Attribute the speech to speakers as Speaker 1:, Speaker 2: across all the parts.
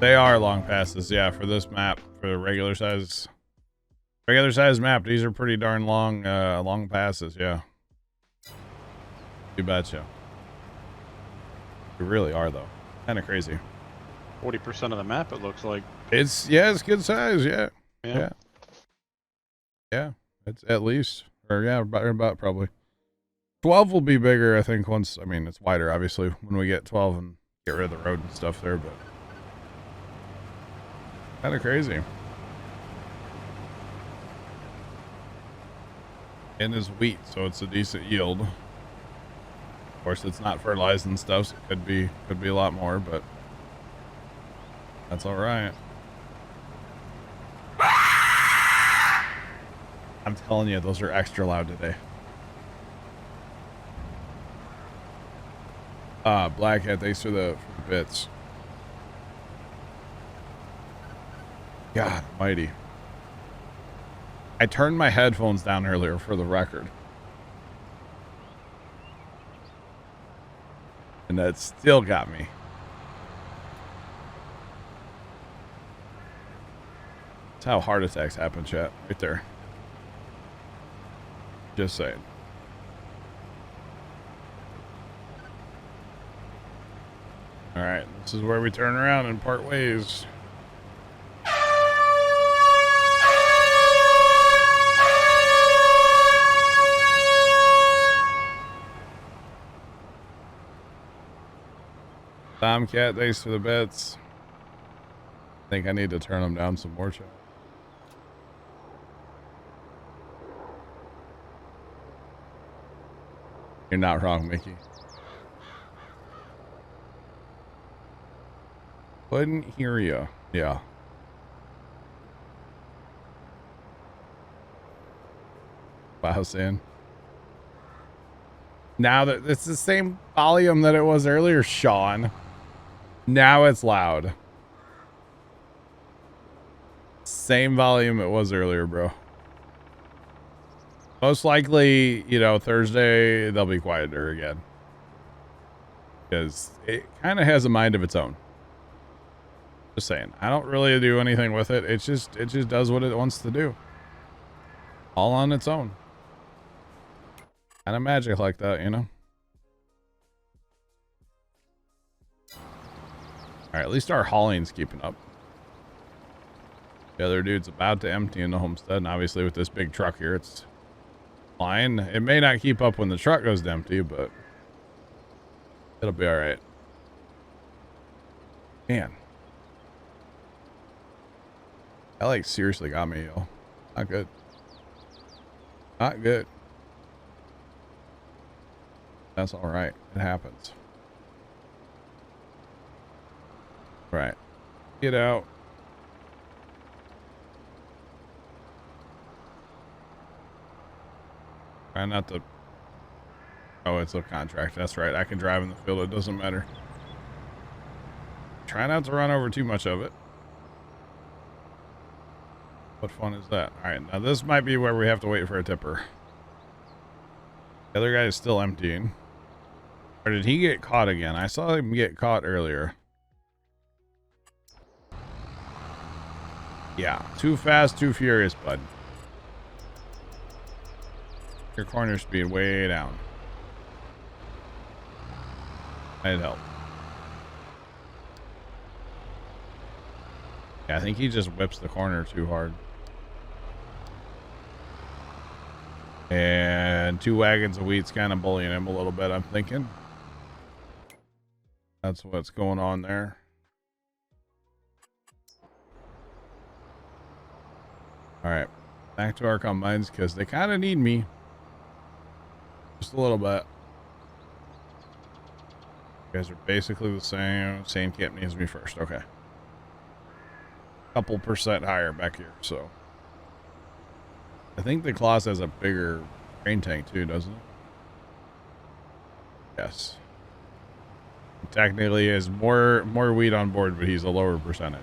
Speaker 1: They are long passes, yeah, for this map, for the regular size map. These are pretty darn long passes, yeah. You betcha. They really are, though. Kind of crazy.
Speaker 2: 40% of the map, it looks like.
Speaker 1: It's good size, yeah. It's at least, or yeah, about probably. 12 will be bigger, I think, once, I mean, it's wider, obviously, when we get 12 and get rid of the road and stuff there, but kind of crazy. And is wheat, so it's a decent yield. Of course, it's not fertilized and stuff, so it could be a lot more, but that's all right. I'm telling you, those are extra loud today. Black Hat, thanks for the bits. God almighty. I turned my headphones down earlier for the record. And that still got me. That's how heart attacks happen, chat. Right there. Just saying. Alright, this is where we turn around and part ways. Tomcat, thanks for the bets. I think I need to turn them down some more, chat. You're not wrong, Mickey. Couldn't hear you. Yeah. Wow, Sam. Now that it's the same volume that it was earlier, Sean. Now it's loud. Same volume it was earlier, bro. Most likely, you know, Thursday, they'll be quieter again. Because it kind of has a mind of its own. Just saying. I don't really do anything with it. It just does what it wants to do. All on its own. Kind of magic like that, you know? Alright, at least our hauling's keeping up. The other dude's about to empty in the homestead, and obviously with this big truck here, it's fine. It may not keep up when the truck goes to empty, but it'll be alright. Man. That, like, seriously got me, yo. Not good. Not good. That's alright. It happens. Right. Get out. Try not to... Oh, it's a contract. That's right. I can drive in the field. It doesn't matter. Try not to run over too much of it. What fun is that? Alright, now this might be where we have to wait for a tipper. The other guy is still emptying. Or did he get caught again? I saw him get caught earlier. Yeah, too fast, too furious, bud. Your corner speed way down. I'd help. Yeah, I think he just whips the corner too hard. And 2 wagons of wheat's kind of bullying him a little bit, I'm thinking. That's what's going on there. Alright, back to our combines because they kind of need me. Just a little bit. You guys are basically the same. Same camp needs me first. Okay. Couple percent higher back here, so. I think the Claus has a bigger grain tank too, doesn't it? Yes. Technically, he has more wheat on board, but he's a lower percentage.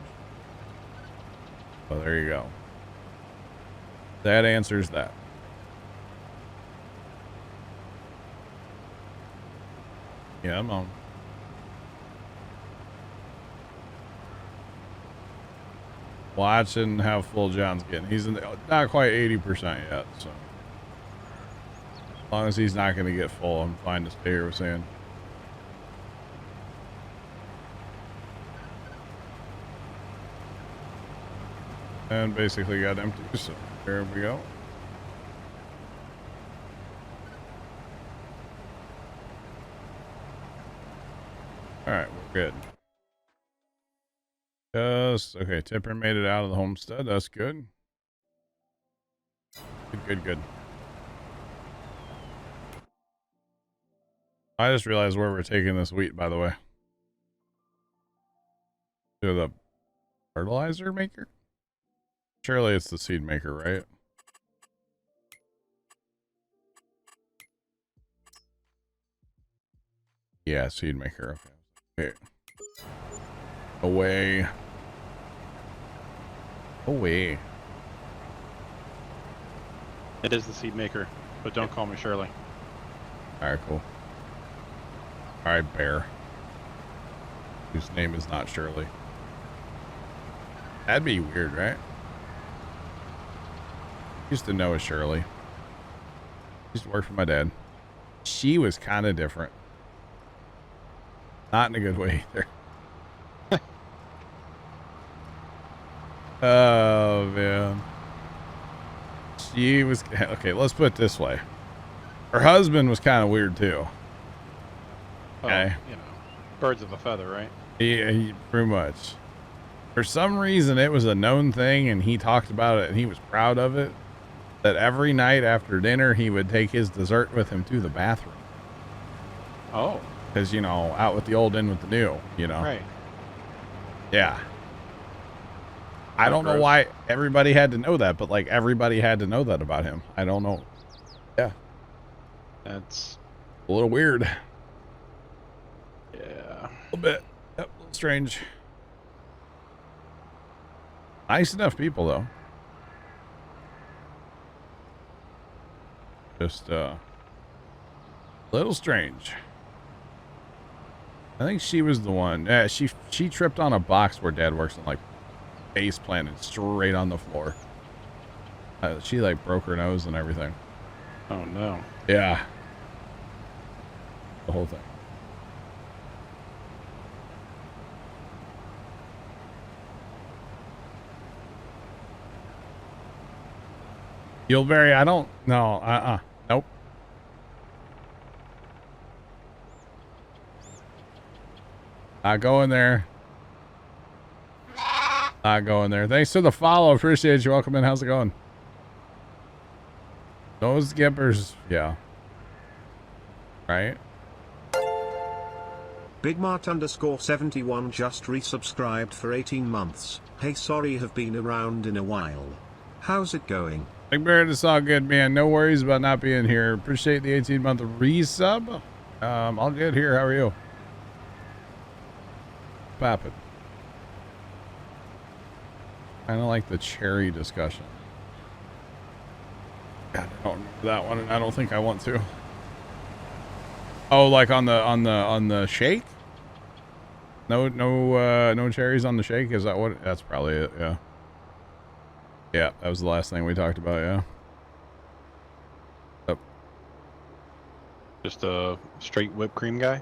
Speaker 1: So there you go. That answers that. Yeah, I'm on. watching how full John's getting. He's in the, not quite 80% yet, so as long as he's not going to get full, I'm fine to stay here with Sand. And basically got empty, so there we go. All right, we're good. Just okay. Tipper made it out of the homestead. That's good. Good. I just realized where we're taking this wheat, by the way. To the fertilizer maker? Surely it's the seed maker, right? Yeah, seed maker. Okay. Away.
Speaker 2: It is the seed maker, but don't call me Shirley.
Speaker 1: Alright, cool. Alright, Bear. Whose name is not Shirley. That'd be weird, right? Used to know a Shirley. Used to work for my dad. She was kind of different. Not in a good way either. Oh, man. She was... Okay, let's put it this way. Her husband was kind of weird, too. Okay.
Speaker 2: You know, birds of a feather, right?
Speaker 1: He pretty much. For some reason, it was a known thing, and he talked about it, and he was proud of it, that every night after dinner, he would take his dessert with him to the bathroom.
Speaker 2: Oh.
Speaker 1: Because, you know, out with the old, in with the new, you know?
Speaker 2: Right.
Speaker 1: Yeah. I don't know why everybody had to know that, but, like, everybody had to know that about him. I don't know. Yeah.
Speaker 2: That's
Speaker 1: a little weird.
Speaker 2: Yeah.
Speaker 1: A little bit. Yep, a little strange. Nice enough people, though. Just, little strange. I think she was the one. Yeah, she tripped on a box where Dad works and, like, face planted straight on the floor. She, like, broke her nose and everything.
Speaker 2: Oh, no.
Speaker 1: Yeah. The whole thing. Gilberry, I don't know. Nope. Not going there. Not going there. Thanks for the follow. Appreciate you. Welcome in. How's it going? Those skippers, yeah. Right?
Speaker 3: BigMart_71 just resubscribed for 18 months. Hey, sorry have been around in a while. How's it going?
Speaker 1: Big Bear, it's all good, man. No worries about not being here. Appreciate the 18-month resub. All good here. How are you? Poppin'. Kind of like the cherry discussion. God, I don't remember that one, and I don't think I want to. Oh, like on the shake? No cherries on the shake. Is that what? That's probably it. Yeah. Yeah, that was the last thing we talked about. Yeah. Yep.
Speaker 2: Just a straight whipped cream guy.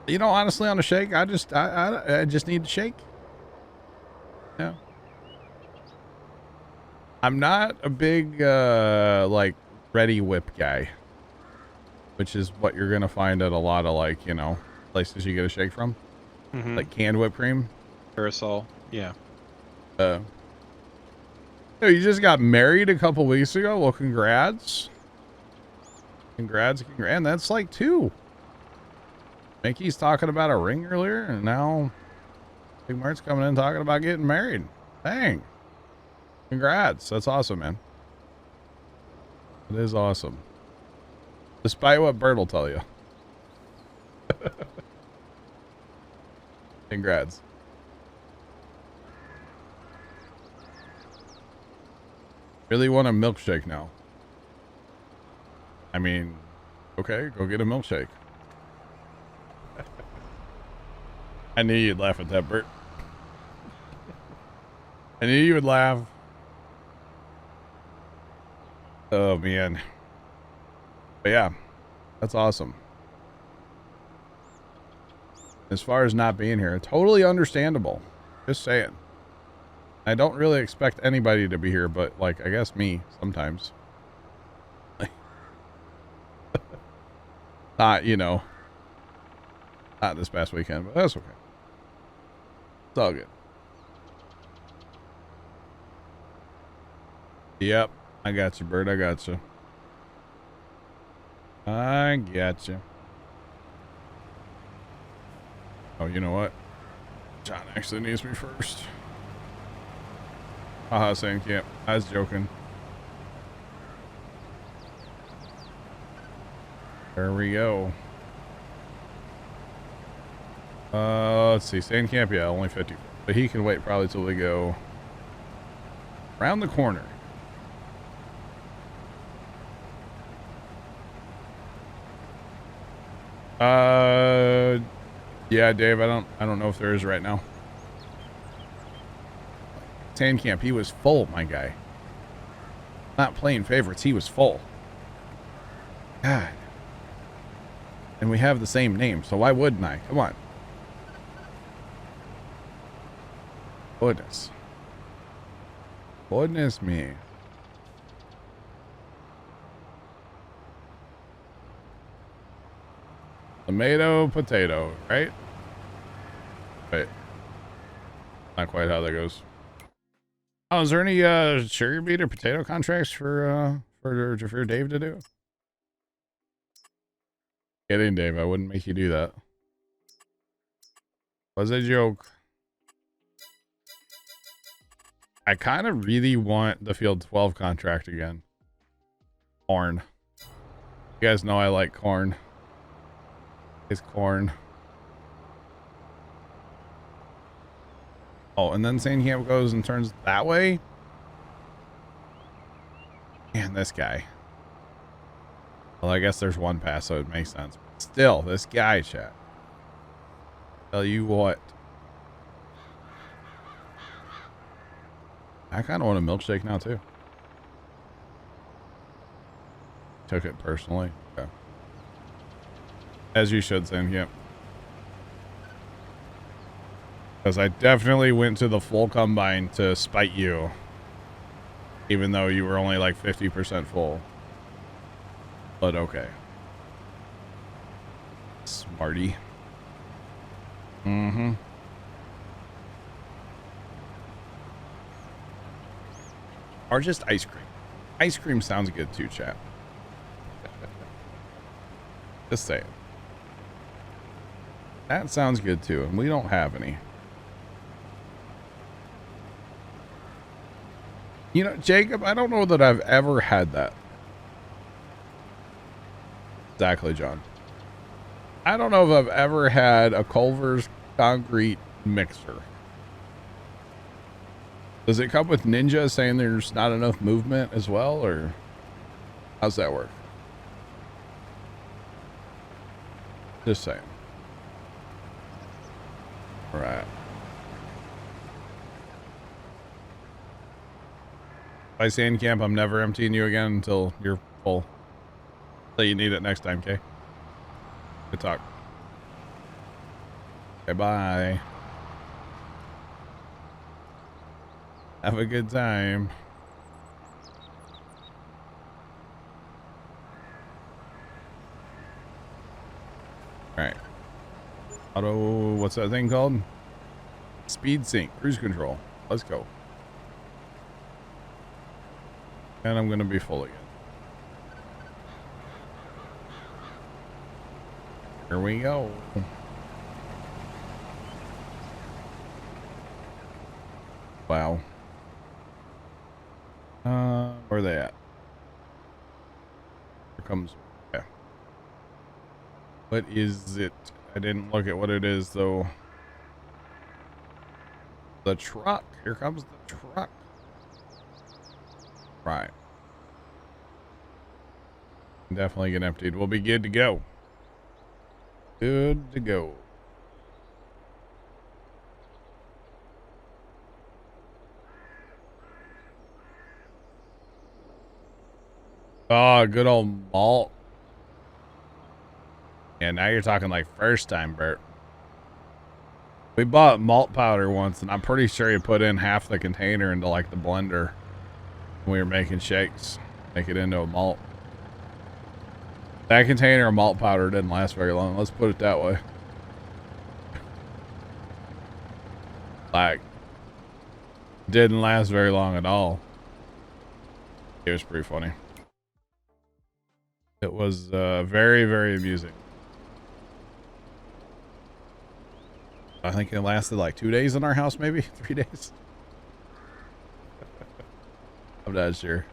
Speaker 1: You know, honestly, on a shake, I just need to shake. Yeah. I'm not a big like ready whip guy, which is what you're gonna find at a lot of, like, you know, places you get a shake from, like canned whipped cream.
Speaker 2: Parasol, yeah.
Speaker 1: Hey, you just got married a couple weeks ago. Well, congrats. Congrats. And that's like 2. Mickey's talking about a ring earlier, and now Big Mart's coming in talking about getting married. Dang. Congrats. That's awesome, man. It is awesome. Despite what Bert will tell you. Congrats. Really want a milkshake now. I mean, okay, go get a milkshake. I knew you'd laugh at that, Bert. I knew you would laugh. Oh, man. But yeah, that's awesome. As far as not being here, totally understandable. Just saying. I don't really expect anybody to be here, but, like, I guess me sometimes. Not, you know, not this past weekend, but that's okay. It's all good. Yep. I got you, Bird. I got you. I got you. Oh, you know what? John actually needs me first. Haha, saying camp. I was joking. There we go. Let's see. Sandcamp, yeah, only 50. But he can wait probably till we go around the corner. Yeah, Dave, I don't know if there is right now. Sandcamp, he was full, my guy. Not playing favorites, he was full. God. And we have the same name, so why wouldn't I? Come on. Goodness. Goodness me. Tomato, potato, right? Wait. Not quite how that goes. Oh, is there any sugar beet or potato contracts for Dave to do? Get in, Dave. I wouldn't make you do that. Was a joke. I kind of really want the Field 12 contract again. Corn. You guys know I like corn. It's corn. Oh, and then Sandcamp goes and turns that way? Man, this guy. Well, I guess there's one pass, so it makes sense. But still, this guy, chat. Tell you what. I kind of want a milkshake now, too. Took it personally. Okay. As you should, Sandcamp. Because I definitely went to the full combine to spite you. Even though you were only like 50% full. But okay. Smarty. Mm-hmm. Or just ice cream. Ice cream sounds good too, chat. Just saying. That sounds good too, and we don't have any. You know, Jacob, I don't know that I've ever had that. Exactly, John. I don't know if I've ever had a Culver's concrete mixer. Does it come with Ninja saying there's not enough movement as well, or how's that work? Just saying. All right. By Sandcamp, I'm never emptying you again until you're full. So you need it next time, okay? Good talk. Okay, bye. Have a good time. Alright. Auto, what's that thing called? Speed sync, cruise control. Let's go. And I'm gonna be full again. Here we go. Wow. Where are they at? Here comes. Yeah. What is it? I didn't look at what it is though. The truck. Here comes the truck. Right. Definitely get emptied. We'll be good to go. Good to go. Oh, good old malt. Yeah, now you're talking like first time, Bert. We bought malt powder once, and I'm pretty sure you put in half the container into like the blender when we were making shakes. Make it into a malt. That container of malt powder didn't last very long. Let's put it that way. Like, didn't last very long at all. It was pretty funny. It was very, very amusing. I think it lasted like 2 days in our house, maybe 3 days. I'm not sure.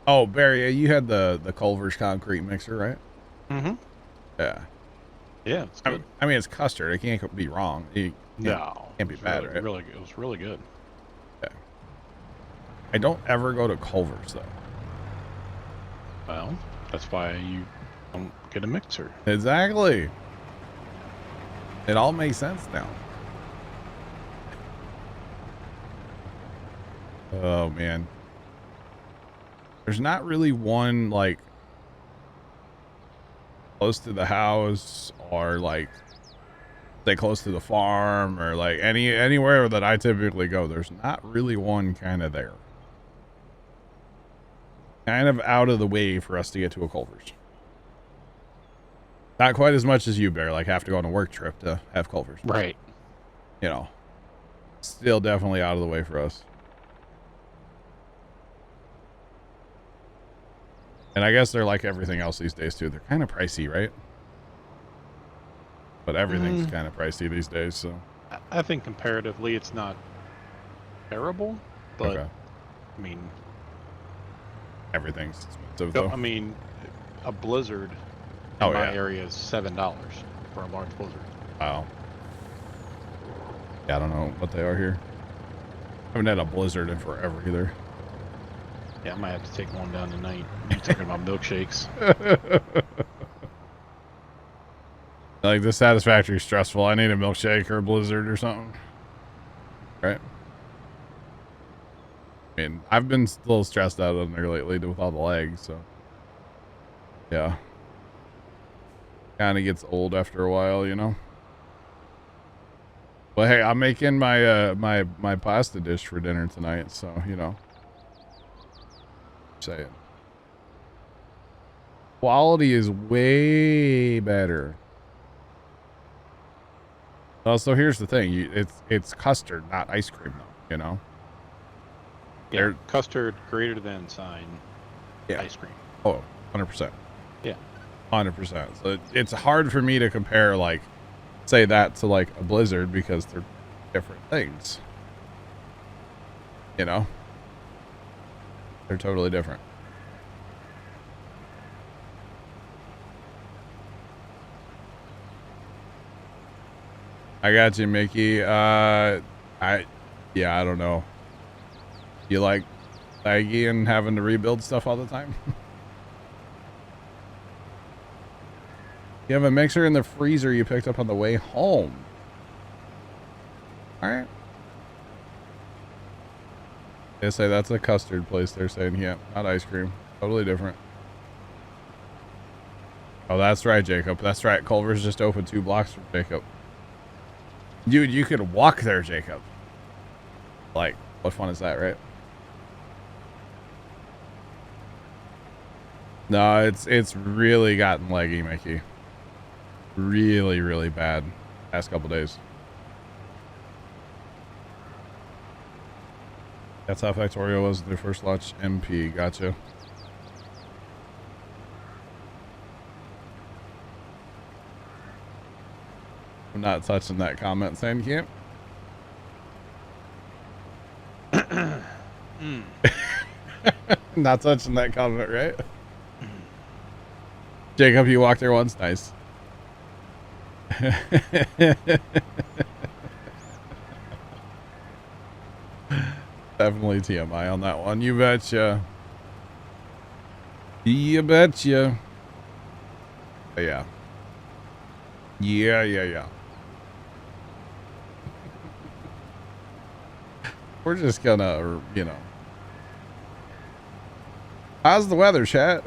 Speaker 1: Oh, Barry, you had the Culver's concrete mixer, right?
Speaker 2: Mm-hmm.
Speaker 1: Yeah.
Speaker 2: Yeah, it's good.
Speaker 1: I mean, it's custard. It can't be wrong. Can't be bad, right?
Speaker 2: Really, it was really good.
Speaker 1: Yeah. I don't ever go to Culver's though.
Speaker 2: Well, that's why you don't get a mixer.
Speaker 1: Exactly. It all makes sense now. Oh man. There's not really one like close to the house or like stay close to the farm or like anywhere that I typically go. There's not really one kind of there. Kind of out of the way for us to get to a Culver's. Not quite as much as you, Bear, like have to go on a work trip to have Culver's.
Speaker 2: Right.
Speaker 1: You know, still definitely out of the way for us. And I guess they're like everything else these days too. They're kind of pricey, right? But everything's kind of pricey these days, so.
Speaker 2: I think comparatively it's not terrible, but
Speaker 1: Okay.
Speaker 2: I mean,
Speaker 1: Everything's expensive though.
Speaker 2: I mean, a blizzard in my area is $7 for a large blizzard.
Speaker 1: Wow. Yeah, I don't know what they are here. I haven't had a blizzard in forever either.
Speaker 2: Yeah, I might have to take one down tonight. You talking about milkshakes?
Speaker 1: Like the Satisfactory stressful. I need a milkshake or a blizzard or something. Right? I mean, I've been a little stressed out on there lately with all the legs, so. Yeah. Kind of gets old after a while, you know? But hey, I'm making my my pasta dish for dinner tonight, so, you know. Saying. Quality is way better. So here's the thing, it's custard, not ice cream though, you know?
Speaker 2: Yeah, custard greater than sign ice cream.
Speaker 1: Oh, 100%.
Speaker 2: Yeah.
Speaker 1: 100%. So it's hard for me to compare, like, say that to like a blizzard because they're different things. You know? They're totally different. I got you, Mickey. I don't know. You like laggy and having to rebuild stuff all the time? You have a mixer in the freezer you picked up on the way home. All right. They say that's a custard place. They're saying, yeah, not ice cream. Totally different. Oh, that's right, Jacob. That's right. Culver's just open 2 blocks from Jacob. Dude, you could walk there, Jacob. Like, what fun is that, right? No, it's really gotten leggy, Mickey. Really, really bad. Past couple days. That's how Factorio was their first launch MP. Gotcha. I'm not touching that comment, Sandcamp. Not touching that comment, right? Jacob, you walked there once. Nice. Definitely TMI on that one. You betcha. You betcha. Yeah. Yeah. We're just gonna, you know. How's the weather, chat?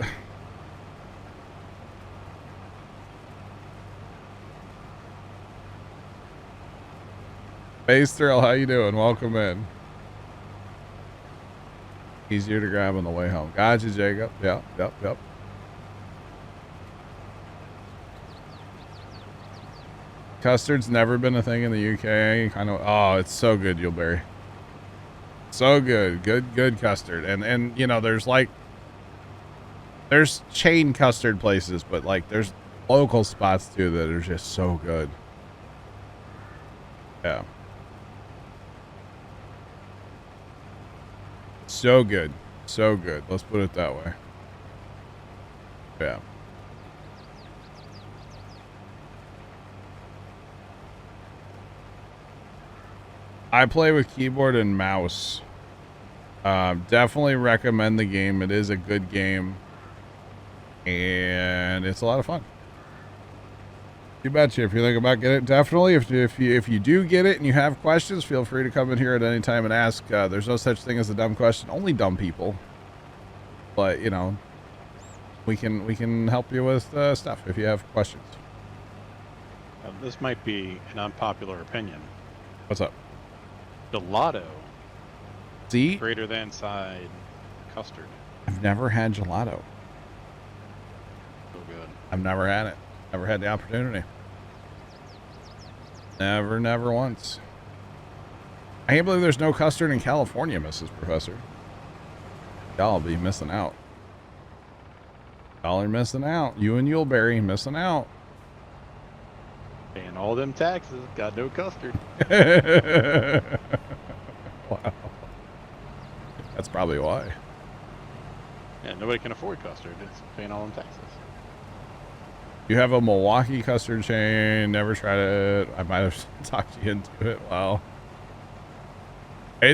Speaker 1: Base Thrill, how you doing? Welcome in. Easier to grab on the way home. Gotcha, Jacob. Yep. Custard's never been a thing in the UK. Kind of. Oh, it's so good, Yuleberry. So good. Good custard. And you know, there's chain custard places, but like there's local spots too that are just so good. Yeah. So good. So good. Let's put it that way. Yeah. I play with keyboard and mouse. Definitely recommend the game. It is a good game. And it's a lot of fun. You betcha. If you think about getting it, definitely. If you do get it and you have questions, feel free to come in here at any time and ask. There's no such thing as a dumb question. Only dumb people. But you know, we can help you with stuff if you have questions.
Speaker 2: This might be an unpopular opinion.
Speaker 1: What's up?
Speaker 2: Gelato.
Speaker 1: See?
Speaker 2: Greater than side custard.
Speaker 1: I've never had gelato.
Speaker 2: So good.
Speaker 1: I've never had it. Never had the opportunity. Never once. I can't believe there's no custard in California, Mrs. Professor. Y'all be missing out. Y'all are missing out. You and Yuleberry missing out.
Speaker 2: Paying all them taxes, got no custard.
Speaker 1: Wow. That's probably why.
Speaker 2: Yeah, nobody can afford custard. It's paying all them taxes.
Speaker 1: You have a Milwaukee custard chain. Never tried it. I might have talked you into it. Wow. I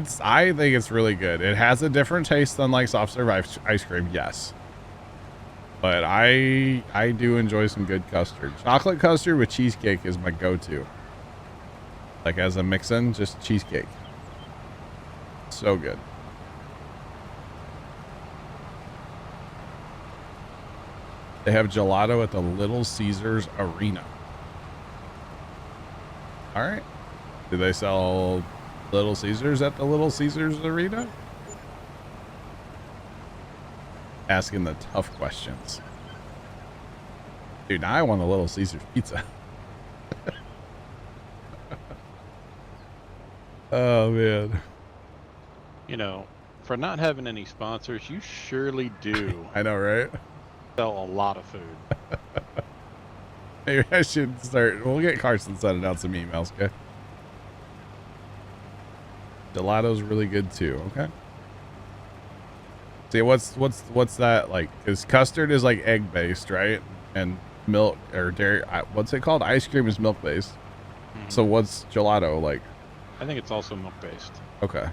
Speaker 1: think it's really good. It has a different taste than like soft serve ice cream. Yes. But I do enjoy some good custard. Chocolate custard with cheesecake is my go-to. Like as a mix-in, just cheesecake. So good. They have gelato at the Little Caesars Arena. All right. Do they sell Little Caesars at the Little Caesars Arena? Asking the tough questions. Dude, now I want a Little Caesars pizza. Oh, man.
Speaker 2: You know, for not having any sponsors, you surely do.
Speaker 1: I know, right?
Speaker 2: Sell a lot of food.
Speaker 1: Maybe I should start. We'll get Carson sending out some emails, okay? Gelato's really good too, okay? See, what's that like? Because custard is like egg based, right? And milk or dairy. What's it called? Ice cream is milk based. Mm-hmm. So what's gelato like?
Speaker 2: I think it's also milk based.
Speaker 1: Okay.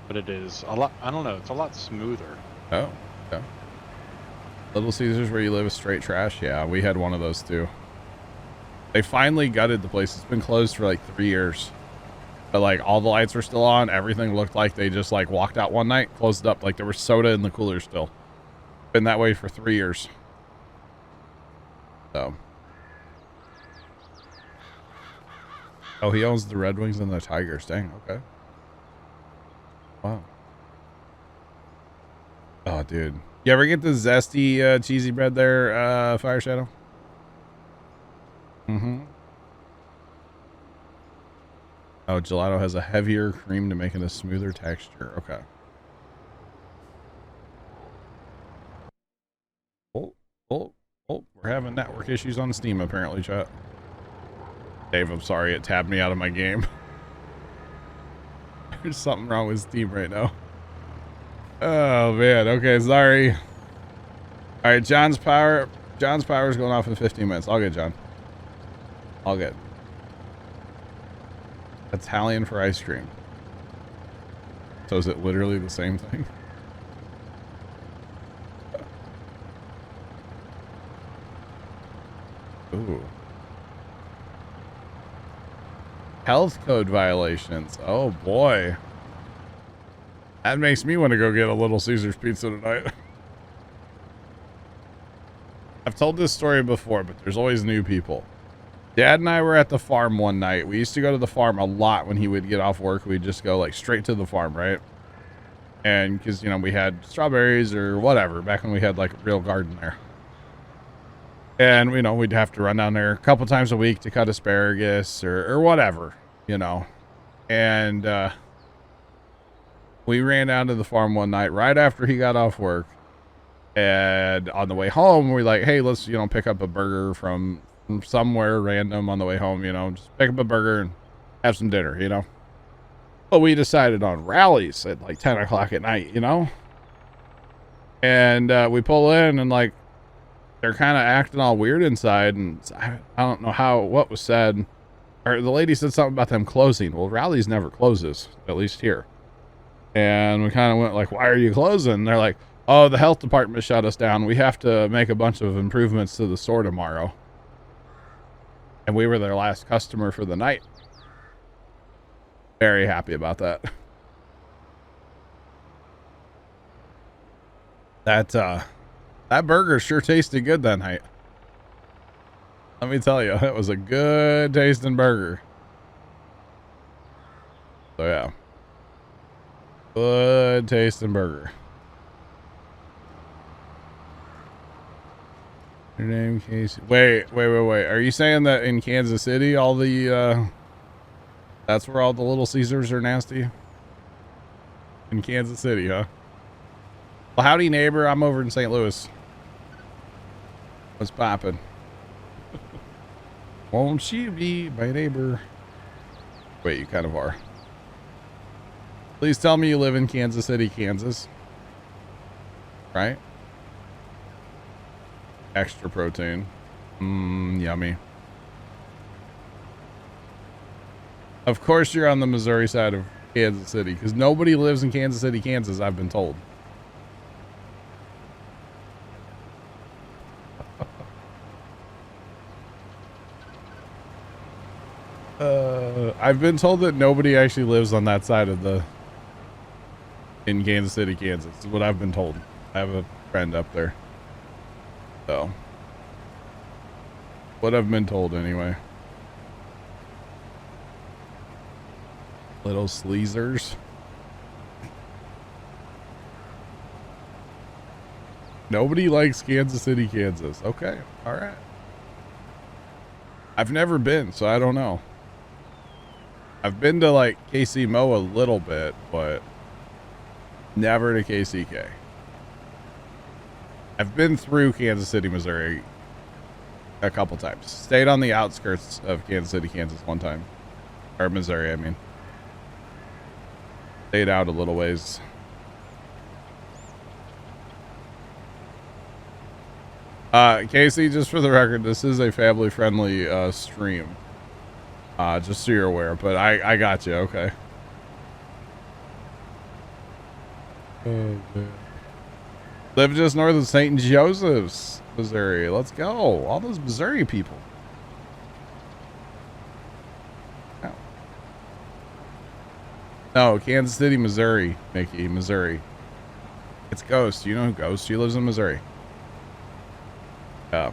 Speaker 2: But it is a lot. I don't know. It's a lot smoother.
Speaker 1: Oh, yeah. Little Caesars where you live is straight trash. Yeah, we had one of those too. They finally gutted the place. It's been closed for like 3 years. But like all the lights were still on. Everything looked like they just like walked out one night, closed it up. Like there was soda in the cooler still. Been that way for 3 years. So. Oh, he owns the Red Wings and the Tigers. Dang, okay. Wow. Oh, dude. You ever get the zesty cheesy bread there, Fire Shadow? Mm-hmm. Oh, gelato has a heavier cream to make it a smoother texture. Okay. Oh, we're having network issues on Steam, apparently, chat. Dave, I'm sorry. It tabbed me out of my game. There's something wrong with Steam right now. Oh, man. Okay, sorry. All right, John's power's going off in 15 minutes. All good, John. All good. Italian for ice cream. So is it literally the same thing? Ooh. Health code violations. Oh boy. That makes me want to go get a Little Caesars pizza tonight. I've told this story before, but there's always new people. Dad and I were at the farm one night. We used to go to the farm a lot when he would get off work. We'd just go like straight to the farm, right? And because, you know, we had strawberries or whatever back when we had like a real garden there. And, you know, we'd have to run down there a couple times a week to cut asparagus or whatever, you know. And we ran down to the farm one night right after he got off work. And on the way home, we're like, hey, let's, you know, pick up a burger from somewhere random on the way home, you know, just pick up a burger and have some dinner, you know. But we decided on Rallies at like 10 o'clock at night, you know. And we pull in and like, they're kind of acting all weird inside. And I don't know what was said. Or the lady said something about them closing. Well, Rallies never closes, at least here. And we kind of went like, why are you closing? And they're like, oh, the health department shut us down. We have to make a bunch of improvements to the store tomorrow. And we were their last customer for the night. Very happy about that. That burger sure tasted good that night. Let me tell you, it was a good tasting burger. So yeah. Good tasting burger. Your name, Casey. Wait. Are you saying that in Kansas City, all the, that's where all the Little Caesars are nasty? In Kansas City, huh? Well, howdy, neighbor. I'm over in St. Louis. What's poppin'? Won't you be my neighbor? Wait, you kind of are. Please tell me you live in Kansas City, Kansas. Right? Extra protein. Yummy. Of course you're on the Missouri side of Kansas City, because nobody lives in Kansas City, Kansas, I've been told. I've been told that nobody actually lives on that side of in Kansas City, Kansas. Is what I've been told. I have a friend up there. So, what I've been told anyway. Little sleazers. Nobody likes Kansas City, Kansas. Okay, all right. I've never been, so I don't know. I've been to like KC Mo a little bit, but never to KCK. I've been through Kansas City, Missouri a couple times. Stayed on the outskirts of Kansas City, Kansas one time. Or Missouri, I mean. Stayed out a little ways. Casey, just for the record, this is a family-friendly stream. Just so you're aware, but I got you, okay. Oh, man. Live just north of St. Joseph's, Missouri. Let's go. All those Missouri people. Oh. No, Kansas City, Missouri, Mickey, Missouri. It's Ghost. You know who Ghost? She lives in Missouri. Yeah.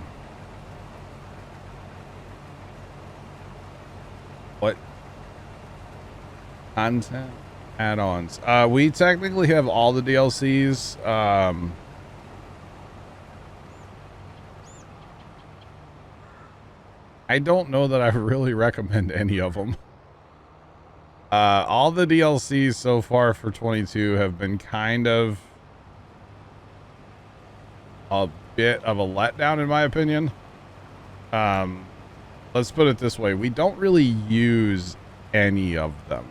Speaker 1: What? Content add-ons. We technically have all the DLCs. I don't know that I really recommend any of them. All the DLCs so far for 22 have been kind of a bit of a letdown, in my opinion. Let's put it this way. We don't really use any of them.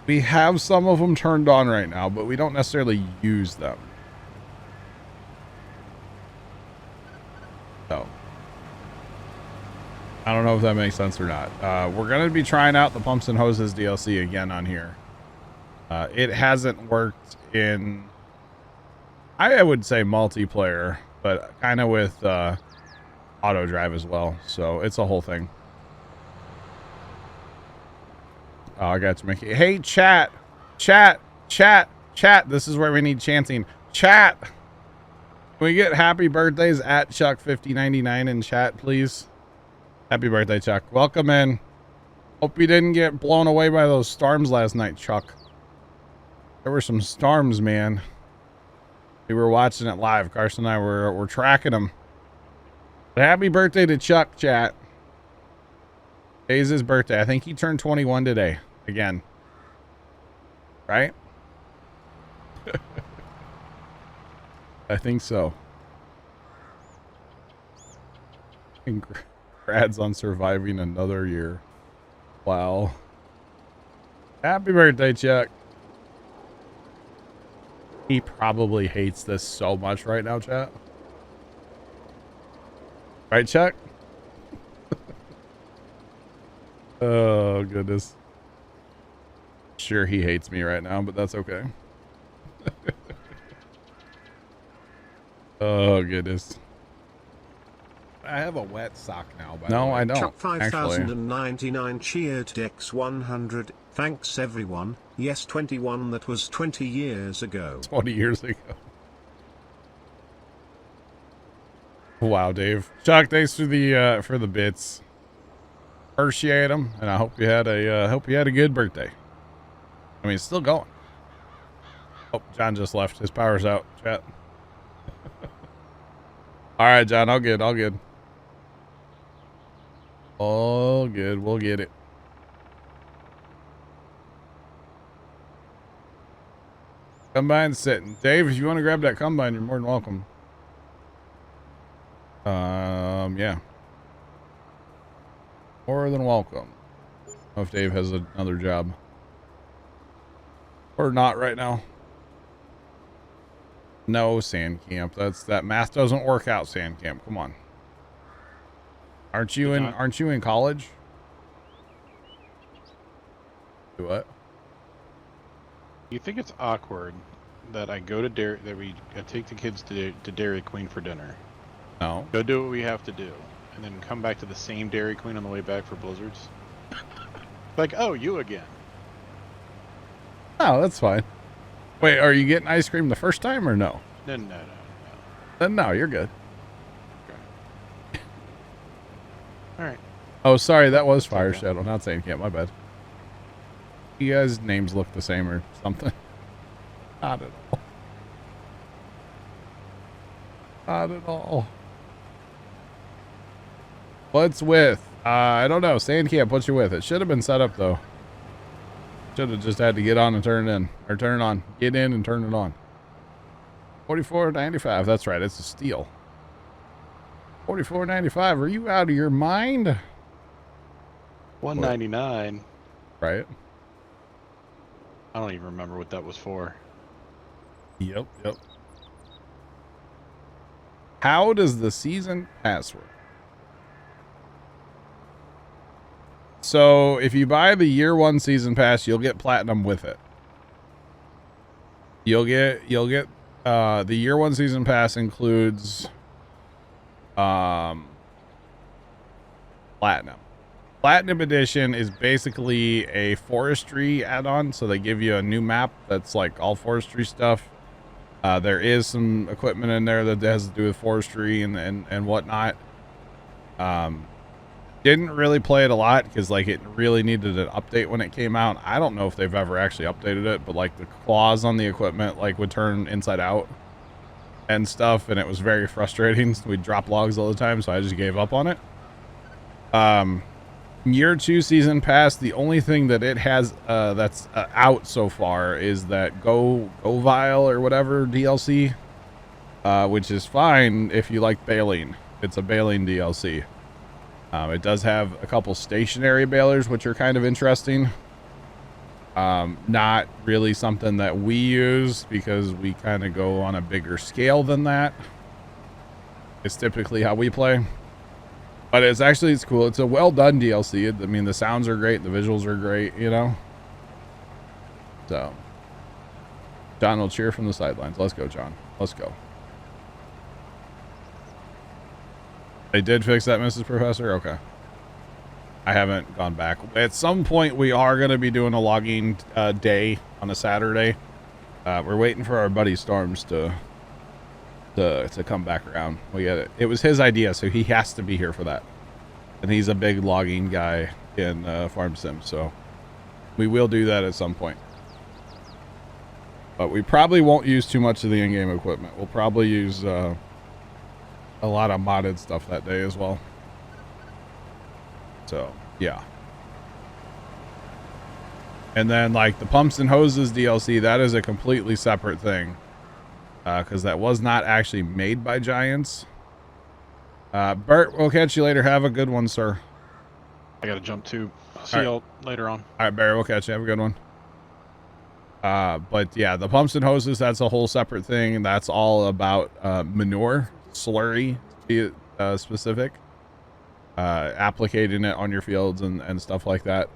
Speaker 1: We have some of them turned on right now, but we don't necessarily use them. So, I don't know if that makes sense or not. We're going to be trying out the Pumps and Hoses DLC again on here. It hasn't worked in, I would say, multiplayer, but kind of with auto drive as well. So it's a whole thing. Oh, I got to make it. Hey, chat. Chat. This is where we need chanting. Chat. Can we get happy birthdays at Chuck5099 in chat, please? Happy birthday, Chuck. Welcome in. Hope you didn't get blown away by those storms last night, Chuck. There were some storms, man. We were watching it live. Carson and I were tracking them. But happy birthday to Chuck, chat. Today's his birthday. I think he turned 21 today. Again. Right? I think so. Congrats on surviving another year. Wow. Happy birthday, Chuck. He probably hates this so much right now, chat. Right, Chuck? Oh, goodness. Sure, he hates me right now, but that's okay. Oh, goodness. I have a wet sock now, by the way. I don't.
Speaker 3: Chuck 5099 cheered Dex 100. Thanks everyone. Yes, 21. That was 20 years ago.
Speaker 1: 20 years ago. Wow, Dave. Chuck, thanks for the bits. Appreciate them, and I hope you had a good birthday. I mean, it's still going. Oh, John just left. His power's out. Chat. All right, John. All good. All good. All good. We'll get it. Combine's sitting. Dave, if you want to grab that combine, you're more than welcome. Yeah. More than welcome. I don't know if Dave has another job. Or not right now. No, Sand Camp. That math doesn't work out, Sand Camp. Come on. Aren't you in college? Do what?
Speaker 2: You think it's awkward that I go to I take the kids to Dairy Queen for dinner?
Speaker 1: No.
Speaker 2: Go do what we have to do, and then come back to the same Dairy Queen on the way back for Blizzards? Like, oh, you again.
Speaker 1: Oh, that's fine. Wait, are you getting ice cream the first time or no?
Speaker 2: No.
Speaker 1: Then no, you're good.
Speaker 2: Okay. All right.
Speaker 1: Oh, sorry, that was Fire Shadow, not Sand Camp. My bad. You guys' names look the same or something. Not at all. Not at all. What's with? I don't know. Sand Camp, what's you with? It should have been set up though. Should have just had to get on and turn it in. Or turn it on. Get in and turn it on. $44.95. That's right. It's a steal. $44.95. Are you out of your mind?
Speaker 2: $199.
Speaker 1: Right.
Speaker 2: I don't even remember what that was for.
Speaker 1: Yep. How does the season pass work? So if you buy the year one season pass, you'll get platinum with it. You'll get the year one season pass includes platinum. Platinum edition is basically a forestry add-on, so they give you a new map that's like all forestry stuff. There is some equipment in there that has to do with forestry and whatnot. Didn't really play it a lot because like it really needed an update when it came out. I don't know if they've ever actually updated it, but like the claws on the equipment like would turn inside out and stuff, and it was very frustrating. We'd drop logs all the time, so I just gave up on it. Year 2 season pass, the only thing that it has that's out so far is that Go Vile or whatever DLC, which is fine if you like baling. It's a baling DLC. It does have a couple stationary balers, which are kind of interesting. Not really something that we use because we kind of go on a bigger scale than that. It's typically how we play. But it's cool. It's a well done DLC. I mean, the sounds are great. The visuals are great, you know? So, John will cheer from the sidelines. Let's go, John. Let's go. They did fix that, Mrs. Professor? Okay. I haven't gone back. At some point, we are going to be doing a logging day on a Saturday. We're waiting for our buddy Storms to come back around. We get it. It was his idea, so he has to be here for that. And he's a big logging guy in Farm Sim, so we will do that at some point. But we probably won't use too much of the in-game equipment. We'll probably use a lot of modded stuff that day as well. So, yeah. And then, like, the pumps and hoses DLC, that is a completely separate thing. Because that was not actually made by Giants. Bert, we'll catch you later. Have a good one, sir.
Speaker 2: I gotta jump too. I'll see y'all later on.
Speaker 1: All right, Barry, we'll catch you. Have a good one. But yeah, the pumps and hoses, that's a whole separate thing. That's all about manure, slurry, to be specific. Applicating it on your fields and stuff like that.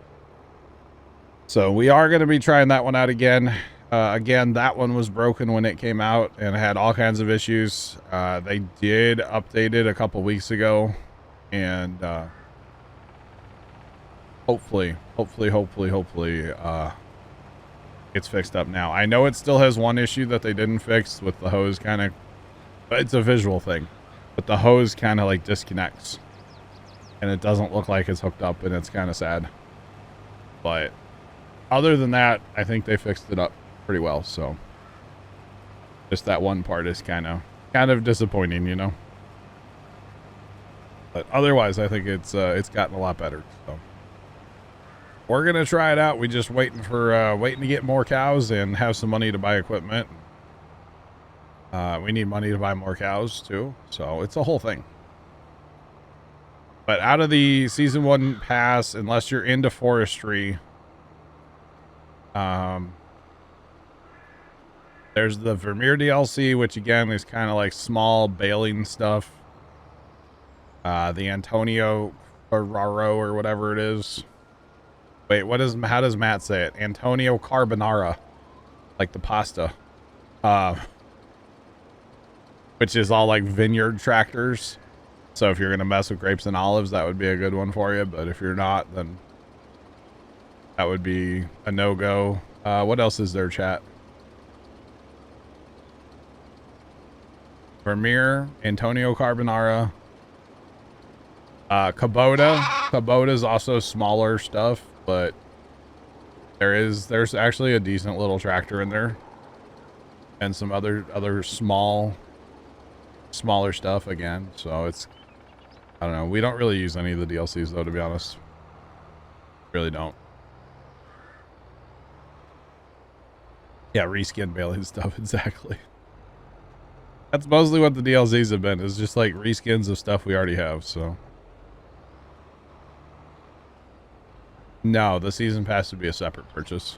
Speaker 1: So we are going to be trying that one out again. Again, that one was broken when it came out and had all kinds of issues. They did update it a couple weeks ago, and hopefully it's fixed up now. I know it still has one issue that they didn't fix with the hose kind of, but it's a visual thing, but the hose kind of like disconnects and it doesn't look like it's hooked up, and it's kind of sad. But other than that, I think they fixed it up pretty well. So just that one part is kind of disappointing, you know, but otherwise I think it's gotten a lot better. So we're gonna try it out. We just waiting to get more cows and have some money to buy equipment. We need money to buy more cows too, so it's a whole thing. But out of the season 1 pass, unless you're into forestry, there's the Vermeer DLC, which again is kind of like small baling stuff. The Antonio Ferraro or whatever it is. Wait, how does Matt say it? Antonio Carbonara, like the pasta, which is all like vineyard tractors. So if you're going to mess with grapes and olives, that would be a good one for you. But if you're not, then that would be a no-go. What else is there, chat? Vermeer, Antonio Carbonara, Kubota. Kubota is also smaller stuff, but there's actually a decent little tractor in there, and some other smaller stuff again. So it's, I don't know. We don't really use any of the DLCs though, to be honest. Really don't. Yeah, reskin baling stuff, exactly. That's mostly what the DLCs have been, is just like reskins of stuff we already have, so. No, the season pass would be a separate purchase.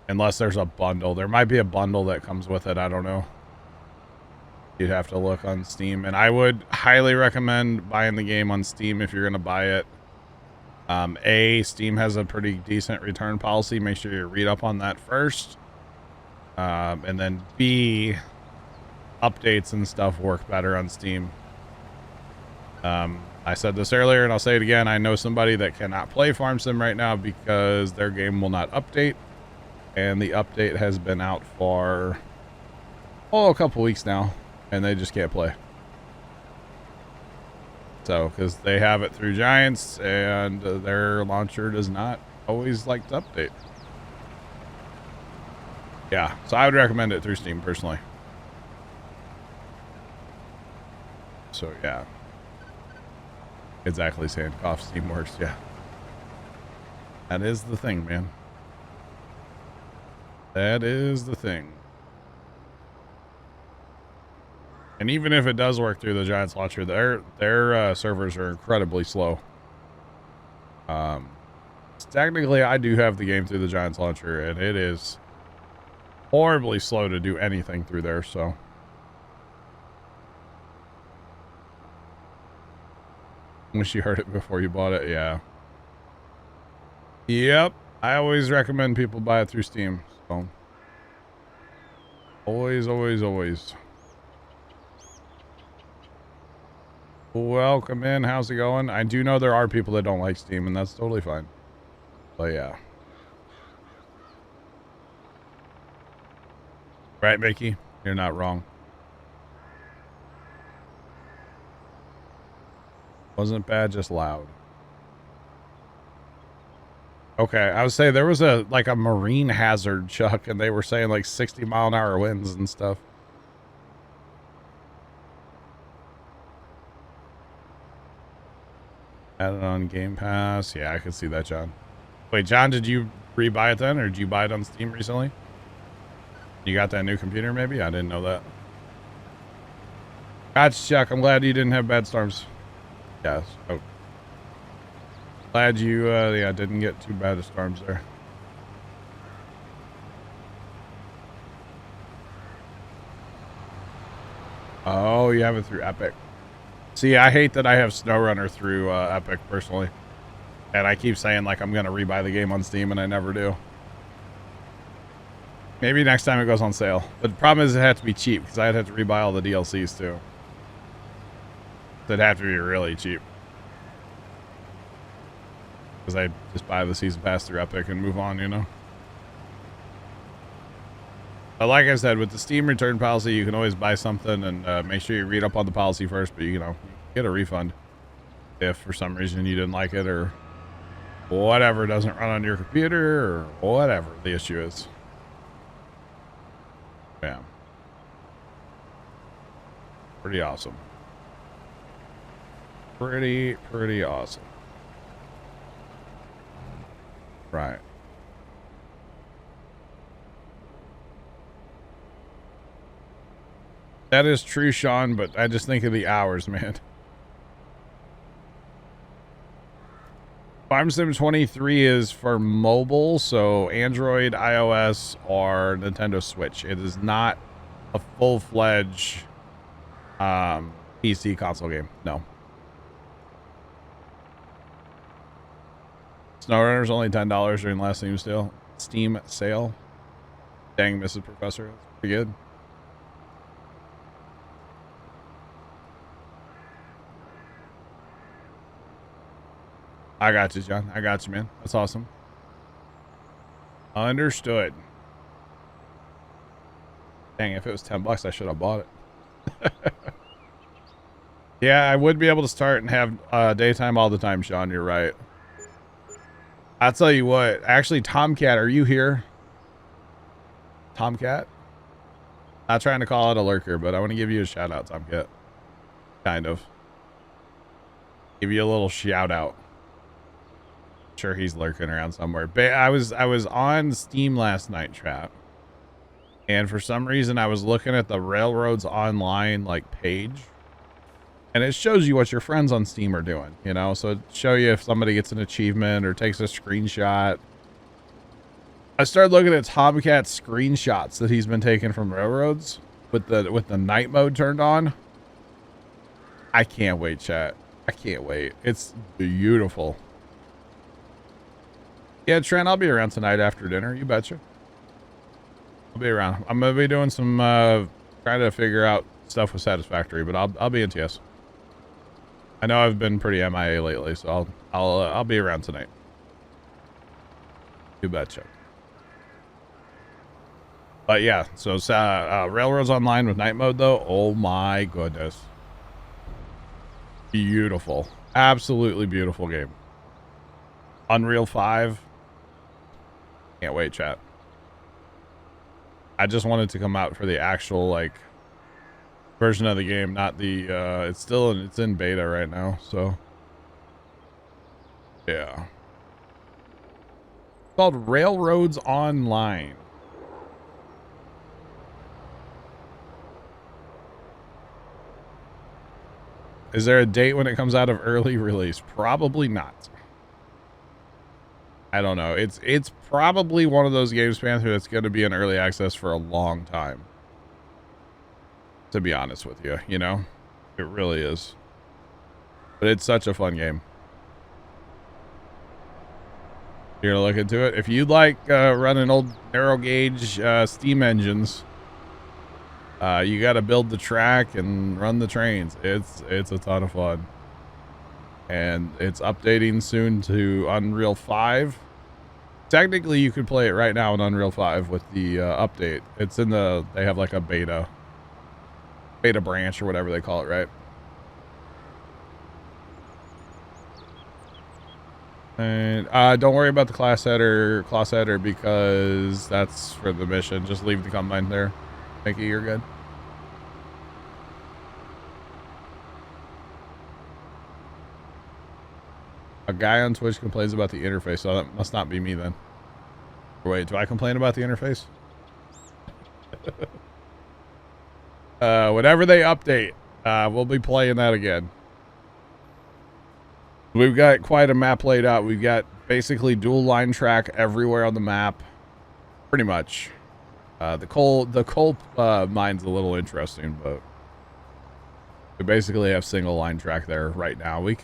Speaker 1: Unless there's a bundle. There might be a bundle that comes with it, I don't know. You'd have to look on Steam, and I would highly recommend buying the game on Steam if you're going to buy it. Steam has a pretty decent return policy. Make sure you read up on that first. And then B, updates and stuff work better on Steam. I said this earlier and I'll say it again. I know somebody that cannot play Farm Sim right now because their game will not update. And the update has been out for, a couple weeks now. And they just can't play. So, because they have it through Giants and their launcher does not always like to update. Yeah, so I would recommend it through Steam personally. So, yeah. Exactly, Sandcoff, Steam works, yeah. That is the thing, man. That is the thing. And even if it does work through the Giants launcher, their servers are incredibly slow. Technically, I do have the game through the Giants launcher, and it is horribly slow to do anything through there, so. Wish you heard it before you bought it, yeah. Yep, I always recommend people buy it through Steam, so. Always, always, always. Welcome in. How's it going? I do know there are people that don't like Steam, and that's totally fine. But yeah. Right, Mickey? You're not wrong. Wasn't bad, just loud. Okay, I would say there was a marine hazard, Chuck, and they were saying like 60-mile-an-hour winds and stuff. Added on Game Pass. Yeah, I could see that, John. Wait, John, did you rebuy it then, or did you buy it on Steam recently? You got that new computer, maybe? I didn't know that. Gotcha, Chuck. I'm glad you didn't have bad storms. Yes. Oh. Glad you, yeah, didn't get too bad of storms there. Oh, you have it through Epic. See, I hate that I have SnowRunner through Epic, personally. And I keep saying, like, I'm going to rebuy the game on Steam, and I never do. Maybe next time it goes on sale. But the problem is it had to be cheap, because I'd have to rebuy all the DLCs, too. So it'd have to be really cheap. Because I just buy the season pass through Epic and move on, you know? But like I said, with the Steam return policy, you can always buy something and make sure you read up on the policy first. But, you know, you get a refund if for some reason you didn't like it or whatever doesn't run on your computer or whatever the issue is. Yeah. Pretty awesome. Pretty awesome. Right. That is true, Sean, but I just think of the hours, man. Farm Sim 23 is for mobile, so Android, iOS, or Nintendo Switch. It is not a full-fledged PC console game. No. SnowRunner's only $10 during the last Steam sale. Dang, Mrs. Professor. That's pretty good. I got you, John. I got you, man. That's awesome. Understood. Dang, if it was $10, I should have bought it. Yeah, I would be able to start and have daytime all the time, Sean. You're right. I'll tell you what. Actually, Tomcat, are you here? Tomcat? Not trying to call it a lurker, but I want to give you a shout out, Tomcat. Kind of. Give you a little shout out. Sure, he's lurking around somewhere. But I was on Steam last night, chat, and for some reason I was looking at the Railroads Online page, and it shows you what your friends on Steam are doing, you know. So it show you if somebody gets an achievement or takes a screenshot. I started looking at Tomcat's screenshots that he's been taking from Railroads with the night mode turned on. I can't wait, chat. I can't wait. It's beautiful. Yeah, Trent, I'll be around tonight after dinner. You betcha. I'll be around. I'm going to be doing some, trying to figure out stuff with Satisfactory, but I'll be in TS. I know I've been pretty MIA lately, so I'll be around tonight. You betcha. But yeah, so Railroads Online with night mode, though. Oh my goodness. Beautiful. Absolutely beautiful game. Unreal 5. Can't wait, chat. I just wanted to come out for the actual version of the game, not the it's in beta right now, so yeah. It's called Railroads Online. Is there a date when it comes out of early release? Probably not. I don't know. It's probably one of those games, Panther, that's going to be in early access for a long time. To be honest with you, you know? It really is. But it's such a fun game. You're going to look into it? If you like running old narrow gauge steam engines, You got to build the track and run the trains. It's a ton of fun. And it's updating soon to Unreal 5. Technically, you could play it right now in Unreal 5 with the update. It's in the, they have like a beta branch or whatever they call it, right? And don't worry about the class header because that's for the mission. Just leave the combine there. Thank you, you're good. A guy on Twitch complains about the interface, so that must not be me then. Wait, do I complain about the interface? Whenever they update, we'll be playing that again. We've got quite a map laid out. We've got basically dual line track everywhere on the map. Pretty much. The coal mine's a little interesting, but we basically have single line track there right now. We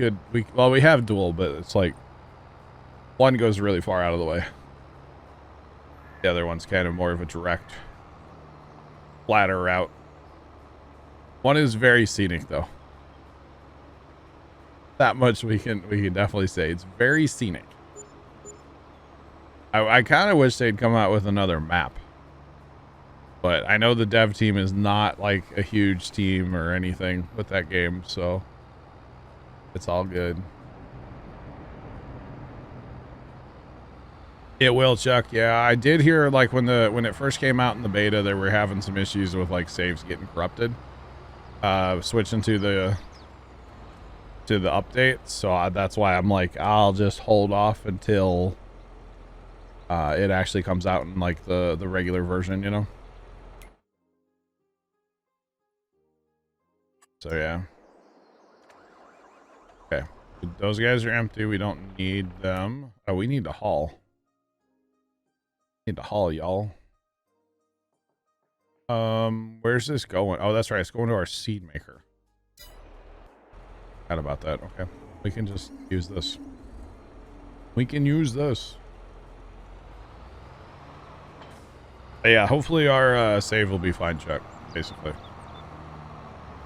Speaker 1: have dual, but it's like one goes really far out of the way. The other one's kind of more of a direct, flatter route. One is very scenic though. That much we can definitely say. It's very scenic. I kind of wish they'd come out with another map. But I know the dev team is not like a huge team or anything with that game, so it's all good. It will, Chuck. Yeah, I did hear like when it first came out in the beta, they were having some issues with like saves getting corrupted. Switching to the update, so that's why I'm like, I'll just hold off until it actually comes out in like the regular version, you know. So yeah. Okay, those guys are empty. We don't need them. Oh, we need to haul. Need to haul, y'all. Where's this going? Oh, that's right. It's going to our seed maker. Forgot about that. Okay, we can just use this. We can use this. But yeah, hopefully our save will be fine, Chuck. Basically,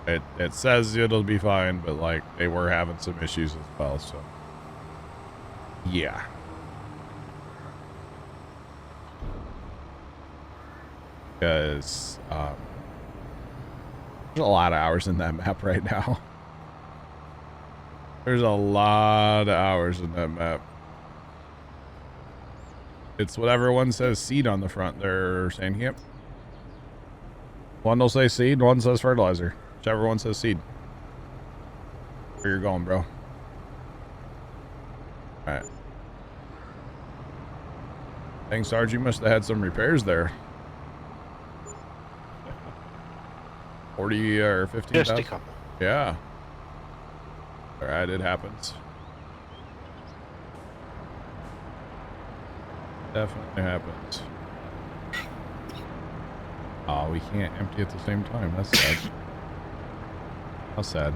Speaker 1: it says it'll be fine, but like they were having some issues as well. So yeah. Because there's a lot of hours in that map right now. There's a lot of hours in that map. It's whatever one says seed on the front. They're saying, yep. One will say seed, one says fertilizer. Whichever one says seed. Where you're going, bro. Alright. Thanks, Sarge. You must have had some repairs there. 40 or 15,000?
Speaker 2: Just a couple.
Speaker 1: Yeah. Alright, it happens. Definitely happens. Oh, we can't empty at the same time. That's sad. How sad.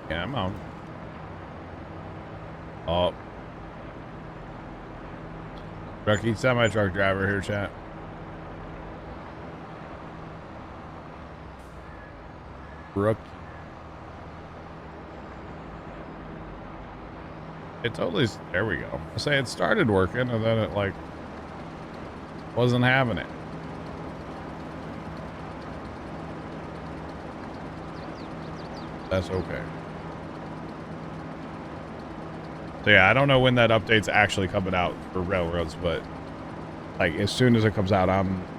Speaker 1: Yeah, I'm out. Oh. Rookie semi-truck driver here, chat. Rookie. It totally, there we go. I say it started working and then it like wasn't having it. That's okay. So yeah, I don't know when that update's actually coming out for railroads, but like as soon as it comes out,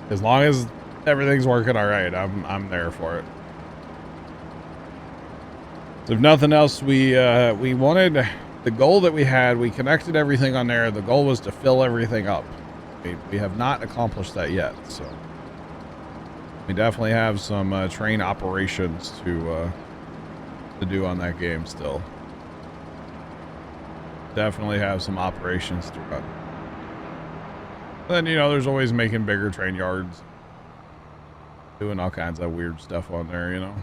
Speaker 1: as long as everything's working all right, I'm there for it. So if nothing else, we wanted the goal that we had. We connected everything on there. The goal was to fill everything up. We have not accomplished that yet, so we definitely have some train operations to do on that game still. Definitely have some operations to run. Then, you know, there's always making bigger train yards, doing all kinds of weird stuff on there, you know.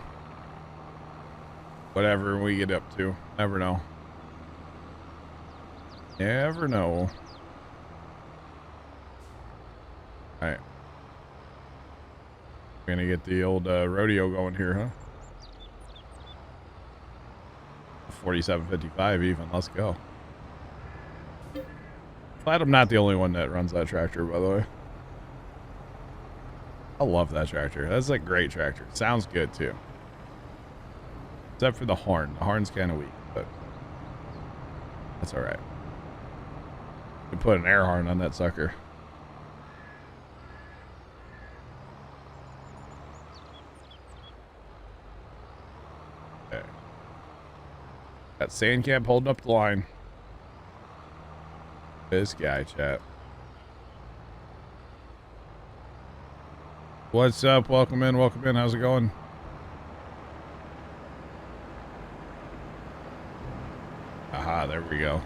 Speaker 1: Whatever we get up to, never know. Never know. Alright. We're gonna get the old rodeo going here, huh? 4755 even. Let's go. Glad I'm not the only one that runs that tractor, by the way. I love that tractor. That's a great tractor. Sounds good too. Except for the horn. The horn's kind of weak, but that's all right. We put an air horn on that sucker. Okay. Got Sandcap holding up the line. This guy, chat. What's up? Welcome in. Welcome in. How's it going? Aha, there we go.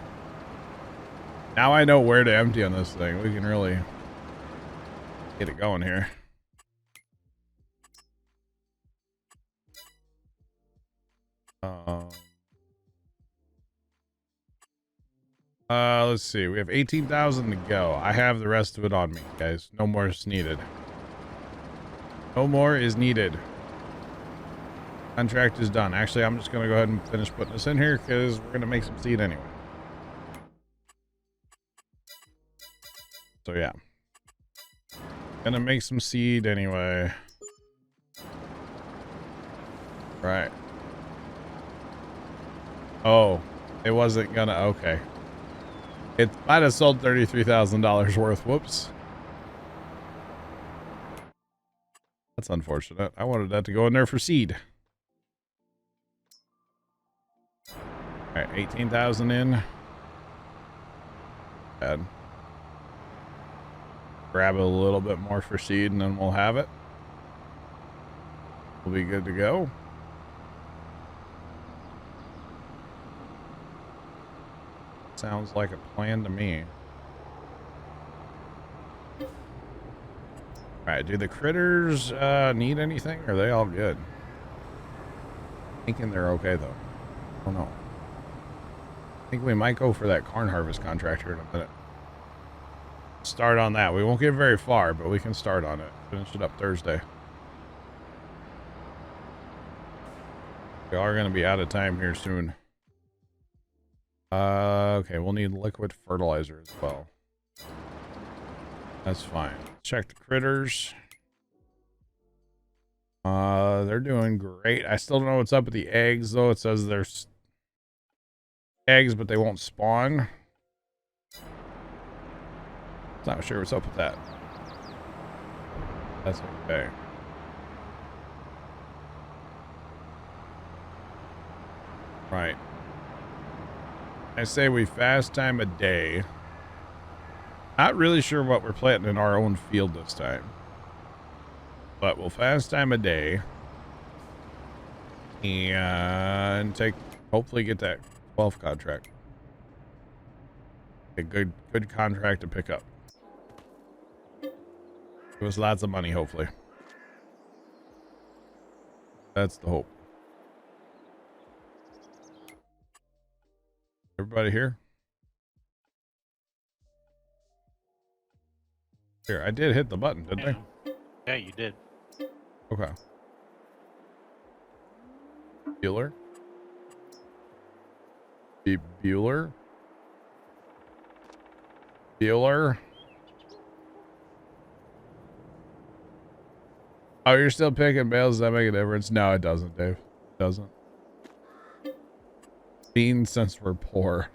Speaker 1: Now I know where to empty on this thing. We can really get it going here. Let's see. We have 18,000 to go. I have the rest of it on me, guys. No more is needed. No more is needed. Contract is done. Actually, I'm just going to go ahead and finish putting this in here because we're going to make some seed anyway. So yeah. Gonna make some seed anyway. Right. Oh, it wasn't gonna, okay. It might have sold $33,000 worth. Whoops. That's unfortunate. I wanted that to go in there for seed. Alright, 18,000 in. Bad. Grab a little bit more for seed and then we'll have it. We'll be good to go. Sounds like a plan to me. Alright, do the critters need anything? Or are they all good? Thinking they're okay though. I don't know. I think we might go for that corn harvest contractor in a minute. Start on that. We won't get very far, but we can start on it. Finish it up Thursday. We are going to be out of time here soon. Okay, we'll need liquid fertilizer as well. That's fine. Check the critters. They're doing great. I still don't know what's up with the eggs, though. It says there's eggs, but they won't spawn. Not sure what's up with that. That's okay. Right. I say we fast time a day. Not really sure what we're planting in our own field this time. But we'll fast time a day. And hopefully get that 12 contract. A good contract to pick up. Give us lots of money, hopefully. That's the hope. Everybody here? Here, I did hit the button, didn't I?
Speaker 2: Yeah, you did.
Speaker 1: Okay. Bueller? Bueller? Bueller? Oh, you're still picking bales? Does that make a difference? No, it doesn't, Dave. It doesn't. Beans since we're poor.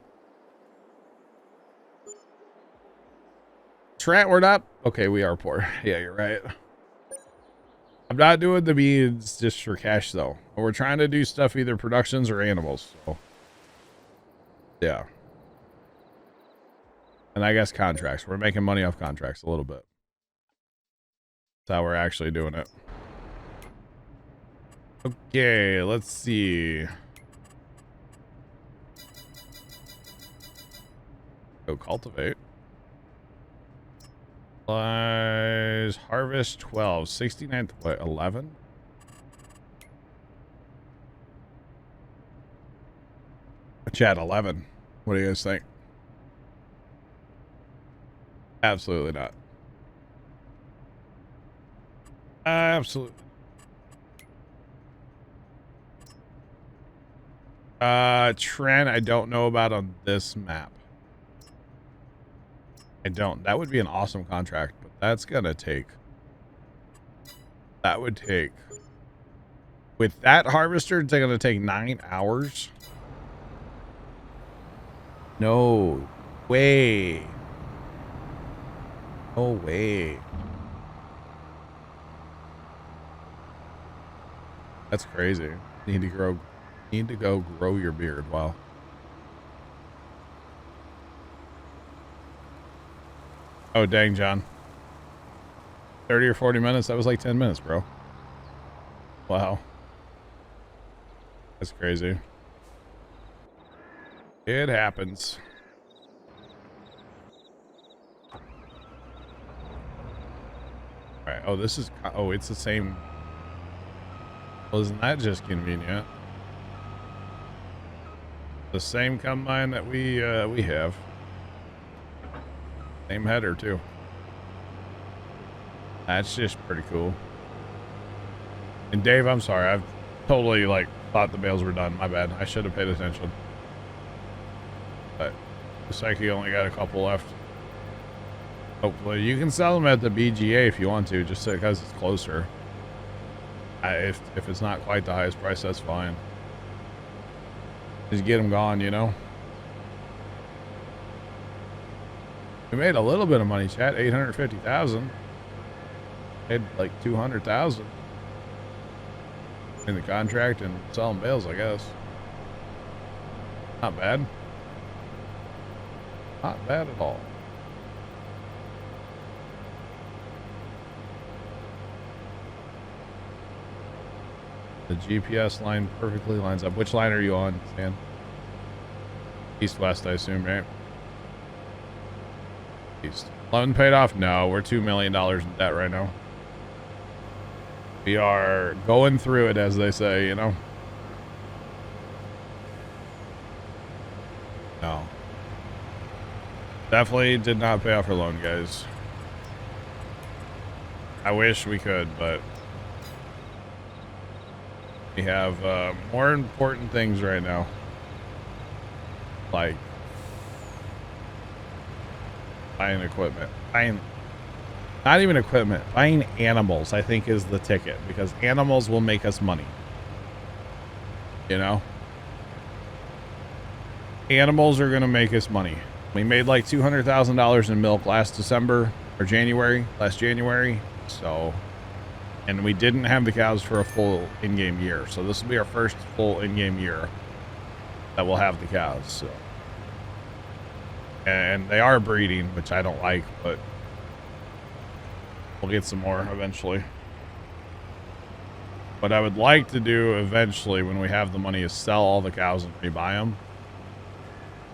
Speaker 1: Trent, we're not. Okay, we are poor. Yeah, you're right. I'm not doing the beans just for cash, though. We're trying to do stuff, either productions or animals. So, yeah. And I guess contracts. We're making money off contracts a little bit. That's how we're actually doing it. Okay, let's see. Go cultivate. Harvest 12. 69th, what, 11? Chat 11. What do you guys think? Absolutely not. Absolutely. Trent, I don't know about on this map. I don't. That would be an awesome contract, but that's gonna take. That would take. With that harvester, it's gonna take 9 hours. No way. No way. That's crazy. Need to go grow your beard. Wow. Oh, dang, John. 30 or 40 minutes? That was like 10 minutes, bro. Wow. That's crazy. It happens. Alright, oh, this is... Oh, it's the same... Well, isn't that just convenient? The same combine that we have. Same header, too. That's just pretty cool. And Dave, I'm sorry. I've totally, like, thought the bales were done. My bad. I should have paid attention. But looks like you only got a couple left. Hopefully. You can sell them at the BGA if you want to, just because it's closer. If it's not quite the highest price, that's fine. Just get them gone, you know? We made a little bit of money, chat. 850,000. Made like 200,000 in the contract and selling bales, I guess. Not bad. Not bad at all. The GPS line perfectly lines up. Which line are you on, Stan? East-west, I assume, right? East. Loan paid off? No, we're $2 million in debt right now. We are going through it, as they say, you know? No. Definitely did not pay off our loan, guys. I wish we could, but we have more important things right now. Like buying equipment. Not even equipment. Buying animals, I think, is the ticket. Because animals will make us money. You know? Animals are going to make us money. We made like $200,000 in milk last December. Or last January. So... And we didn't have the cows for a full in-game year. So this will be our first full in-game year that we'll have the cows. So. And they are breeding, which I don't like, but we'll get some more eventually. What I would like to do eventually when we have the money is sell all the cows and rebuy them.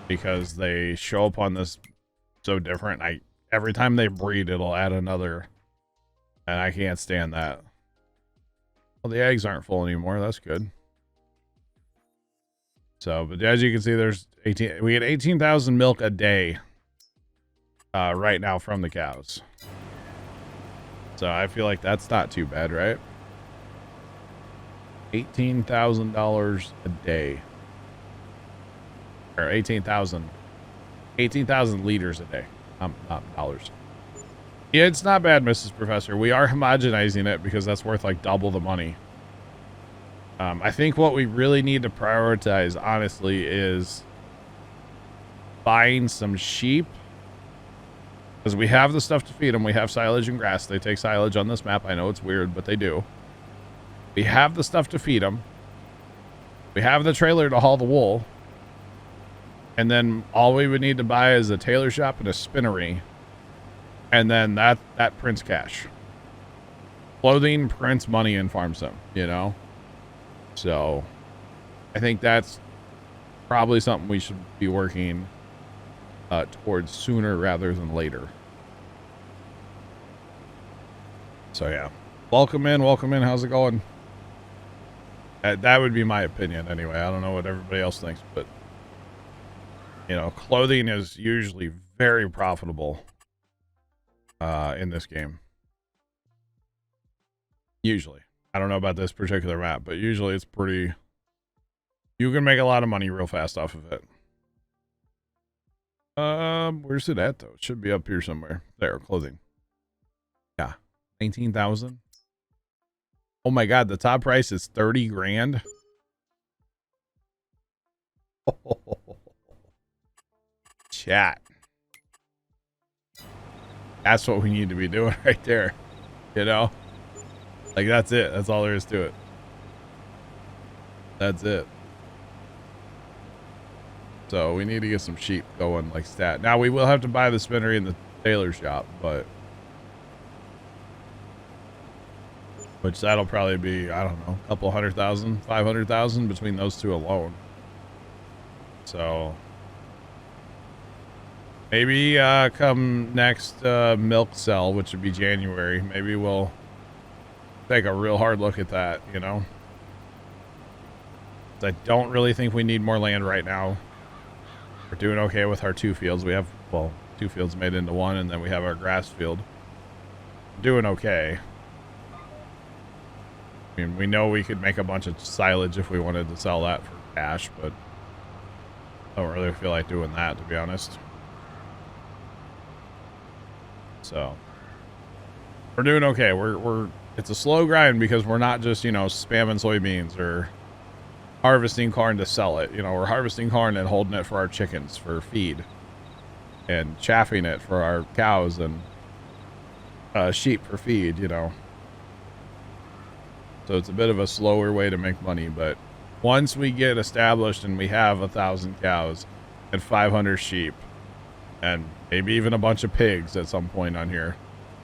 Speaker 1: Because they show up on this so different. Every time they breed, it'll add another... And I can't stand that. Well, the eggs aren't full anymore. That's good. So, but as you can see, there's 18. We get 18,000 milk a day right now from the cows. So I feel like that's not too bad, right? $18,000 a day. Or 18,000 liters a day. Not dollars. Yeah, it's not bad, Mrs. Professor. We are homogenizing it because that's worth like double the money. I think what we really need to prioritize, honestly, is buying some sheep. Because we have the stuff to feed them. We have silage and grass. They take silage on this map. I know it's weird, but they do. We have the stuff to feed them. We have the trailer to haul the wool. And then all we would need to buy is a tailor shop and a spinnery. And then that prints cash. Clothing prints money in farm sim, you know? So, I think that's probably something we should be working towards sooner rather than later. So, yeah. Welcome in. How's it going? That would be my opinion anyway. I don't know what everybody else thinks, but, you know, clothing is usually very profitable. in this game. Usually. I don't know about this particular map, but usually it's pretty... You can make a lot of money real fast off of it. Where's it at, though? It should be up here somewhere. There, clothing. Yeah. 19,000. Oh my god, the top price is 30 grand. Chat. That's what we need to be doing right there. You know? Like, that's it. That's all there is to it. That's it. So we need to get some sheep going like stat. Now we will have to buy the spinnery in the tailor shop, but which that'll probably be, I don't know, a couple 100,000, 500,000 between those two alone. So maybe come next milk sell, which would be January, maybe we'll take a real hard look at that, you know. I don't really think we need more land right now. We're doing okay with our 2 fields. We have, well, 2 fields made into 1, and then we have our grass field. Doing okay. I mean, we know we could make a bunch of silage if we wanted to sell that for cash, but I don't really feel like doing that, to be honest. So we're doing okay. We're it's a slow grind because we're not just, you know, spamming soybeans or harvesting corn to sell it. You know, we're harvesting corn and holding it for our chickens for feed, and chaffing it for our cows and sheep for feed, you know. So it's a bit of a slower way to make money, but once we get established and we have 1,000 cows and 500 sheep and maybe even a bunch of pigs at some point on here,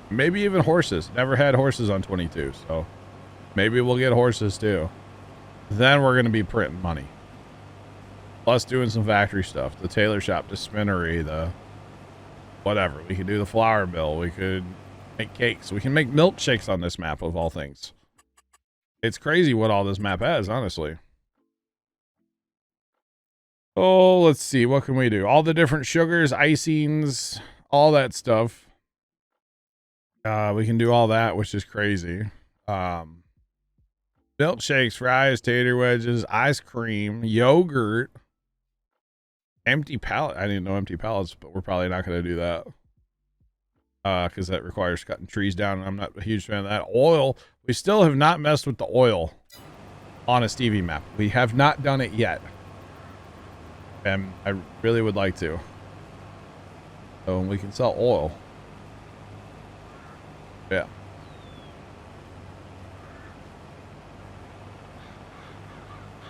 Speaker 1: maybe even horses. Never had horses on 22, so maybe we'll get horses too. Then we're going to be printing money. Plus doing some factory stuff. The tailor shop, the spinnery, the whatever. We could do the flour mill. We could make cakes. We can make milkshakes on this map, of all things. It's crazy what all this map has, honestly. Oh, let's see. What can we do? All the different sugars, icings, all that stuff. We can do all that, which is crazy. Milkshakes, fries, tater wedges, ice cream, yogurt, empty pallet. I didn't know empty pallets, but we're probably not going to do that. Because that requires cutting trees down, and I'm not a huge fan of that. Oil. We still have not messed with the oil on a Stevie map. We have not done it yet. And I really would like to. So we can sell oil. Yeah.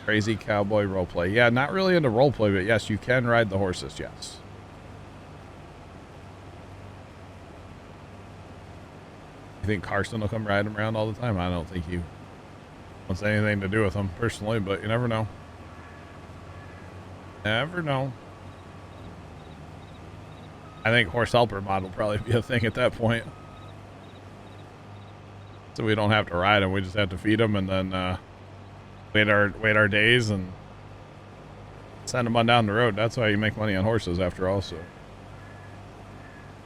Speaker 1: Crazy cowboy roleplay. Yeah, not really into roleplay, but yes, you can ride the horses, yes. You think Carson will come ride him around all the time? I don't think he wants anything to do with him personally, but you never know. Never know. I think horse helper mod will probably be a thing at that point. So we don't have to ride him, we just have to feed him and then wait our days and send them on down the road. That's why you make money on horses after all. So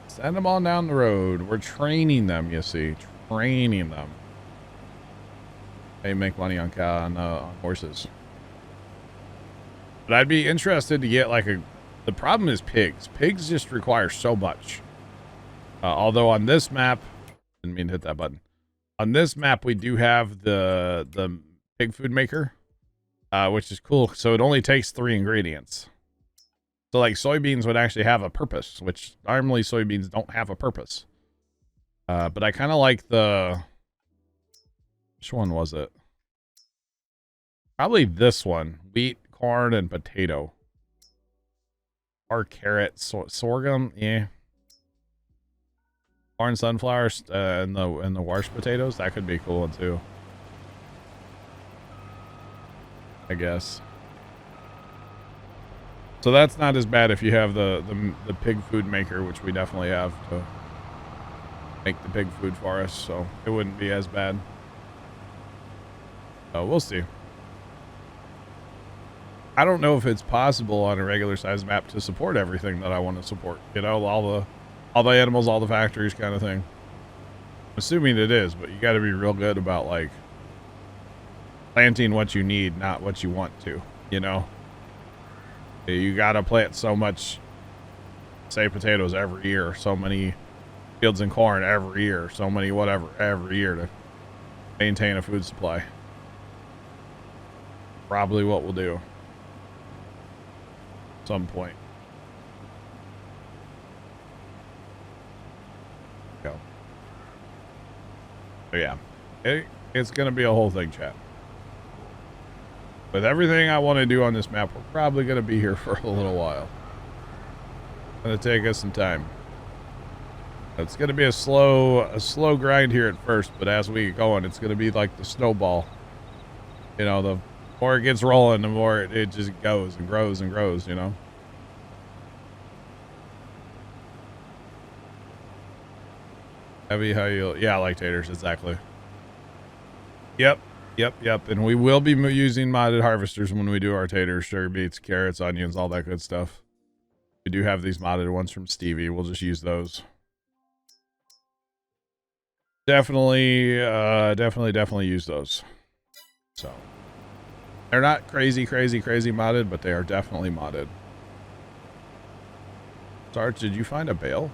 Speaker 1: send them on down the road. We're training them, you see. Training them. They make money on horses. But I'd be interested to get like the problem is pigs. Pigs just require so much. Although on this map, didn't mean to hit that button. On this map, we do have the pig food maker, which is cool. So it only takes 3 ingredients. So like soybeans would actually have a purpose, which normally soybeans don't have a purpose. But I kind of like which one was it? Probably this one. Wheat, corn, and potato. Or carrot, sorghum, yeah. Corn, sunflowers, and the washed potatoes. That could be cool one too. I guess. So that's not as bad if you have the pig food maker, which we definitely have to make the pig food for us. So it wouldn't be as bad. We'll see. I don't know if it's possible on a regular size map to support everything that I want to support. You know, all all the animals, all the factories kind of thing. I'm assuming it is, but you got to be real good about like planting what you need, not what you want to, you know? You got to plant so much, say, potatoes every year, so many fields and corn every year, so many whatever every year to maintain a food supply. Probably what we'll do at some point. Go. So yeah, it's going to be a whole thing, chat. With everything I want to do on this map, we're probably going to be here for a little while. It's going to take us some time. It's going to be a slow grind here at first, but as we get going, it's going to be like the snowball. You know, the more it gets rolling, the more it just goes and grows and grows, you know? Heavy, how you... Yeah, I like taters, exactly. Yep. And we will be using modded harvesters when we do our taters, sugar beets, carrots, onions, all that good stuff. We do have these modded ones from Stevie. We'll just use those. Definitely use those. So they're not crazy modded, but they are definitely modded. Sarge, did you find a bale?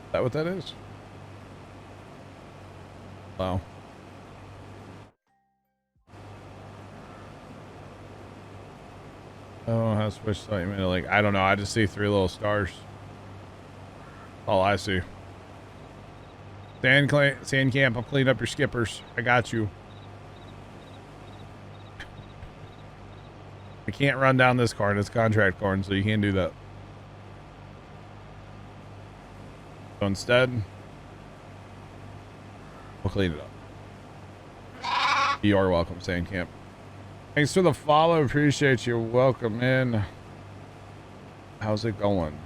Speaker 1: Is that what that is? Wow. Oh, how switch thought you meant like, I don't know. I just see 3 little stars. All I see. Sand camp, I'll clean up your skippers. I got you. I can't run down this corn. It's contract corn, so you can't do that. So instead, we'll clean it up. You are welcome, Sand Camp. Thanks for the follow. Appreciate you. Welcome in. How's it going?